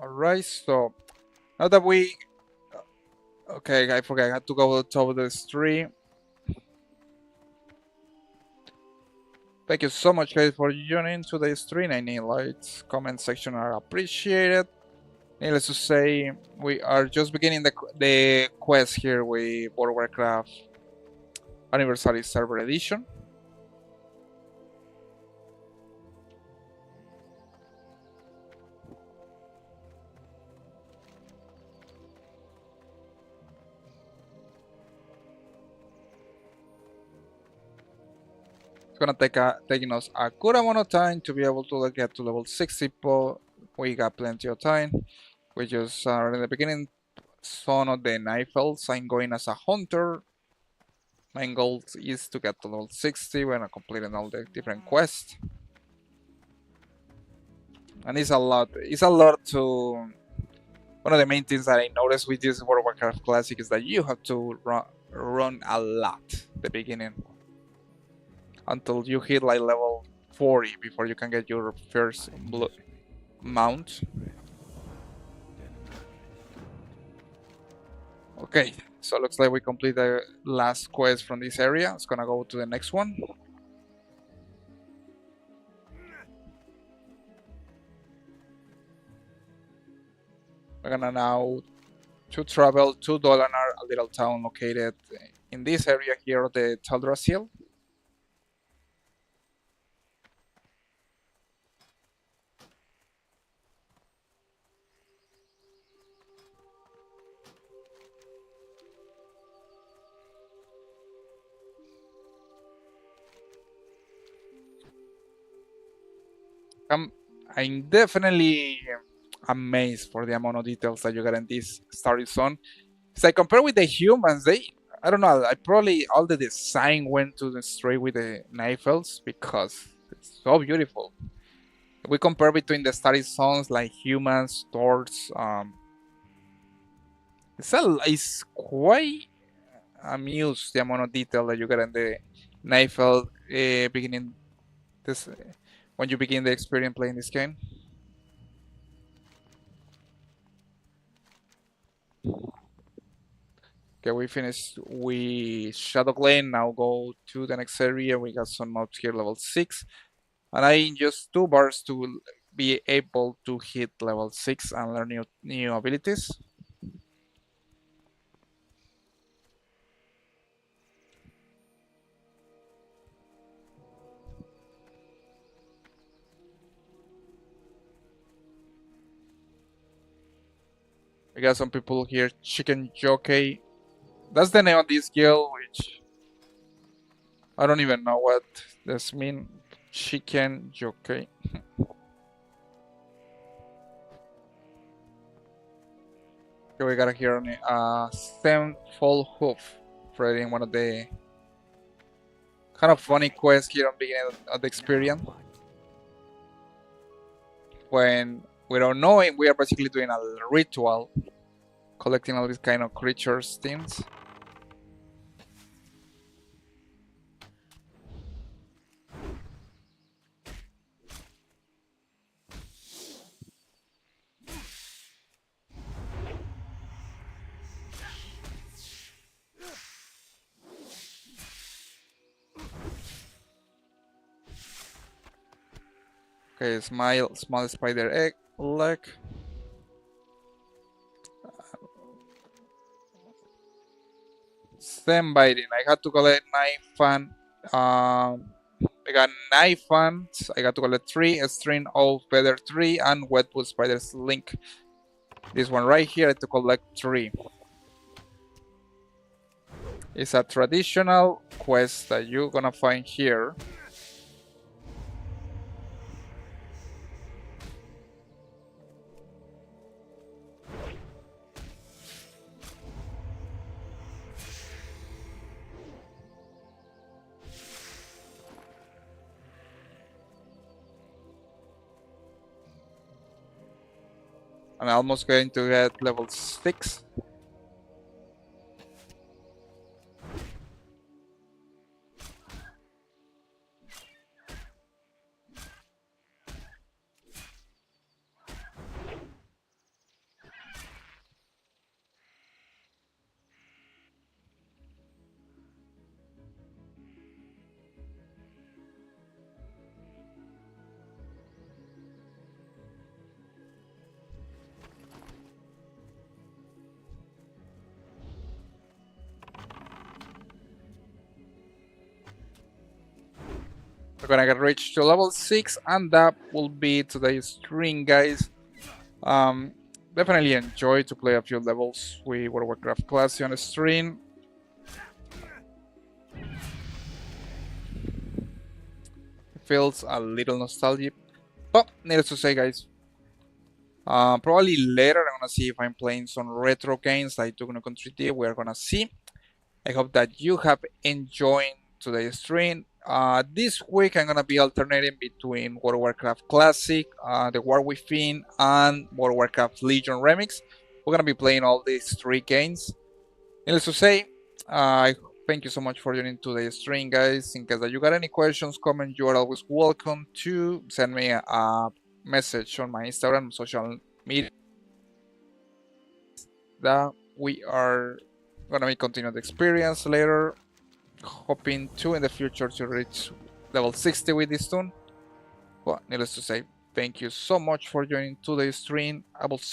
Alright, so now that we... Okay, I forgot, I had to go to the top of this tree. Thank you so much, guys, for joining today's stream. Any likes, comment section are appreciated. Needless to say, we are just beginning the quest here with World of Warcraft Anniversary Server Edition. It's gonna taking us a good amount of time to be able to get to level 60. We got plenty of time. We just are in the beginning zone of the Nifels. I'm going as a hunter. My goal is to get to level 60 when I'm completing all the different quests. And it's a lot. It's a lot to. One of the main things that I noticed with this World of Warcraft Classic is that you have to run a lot at the beginning. until you hit like level 40 before you can get your first mount. Okay, so looks like we complete the last quest from this area. It's gonna go to the next one. We're gonna now to travel to Dolanar, a little town located in this area here, the Teldrassil. I'm definitely amazed for the amount of details that you got in this Starry Zone. As I compare with the humans, I don't know, I probably all the design went to the straight with the knife elves because it's so beautiful. If we compare between the Starry Zones like humans, dwarves, it's quite amused the amount of detail that you get in the knife elf beginning this when you begin the experience playing this game. Okay, we finished with Shadow Glen. Now go to the next area. We got some mobs here, level 6. And I used 2 bars to be able to hit level 6 and learn new abilities. We got some people here, Chicken Jockey. That's the name of this guild, which I don't even know what this means. Chicken Jockey. Okay, we got here a Sevenfold Hoof, creating one of the kind of funny quests here on the beginning of the experience. When we don't know it, we are basically doing a ritual, collecting all these kind of creatures, things. Okay, small spider egg leg. Stem biting. I had to collect 9 fan. I got 9 fans. I got to collect 3, a string of feather 3, and wetwood spider's link. This one right here, I had to collect 3. It's a traditional quest that you're gonna find here. I'm almost going to get level 6. We're gonna get reached to level 6, and that will be today's stream, guys. Definitely enjoy to play a few levels with World of Warcraft Classic on the stream. It feels a little nostalgic, but needless to say, guys, probably later I'm gonna see if I'm playing some retro games like Duke Nukem 3D. We're gonna see. I hope that you have enjoyed today's stream. This week I'm gonna be alternating between World of Warcraft Classic, the War Within, and World of Warcraft Legion Remix. We're gonna be playing all these 3 games. Needless to say, I Thank you so much for joining today's stream, guys. In case that you got any questions, comment, you are always welcome to send me a message on my Instagram, social media. That we are gonna be continuing the experience later, hoping to in the future to reach level 60 with this tune. But needless to say, thank you so much for joining today's stream. I will see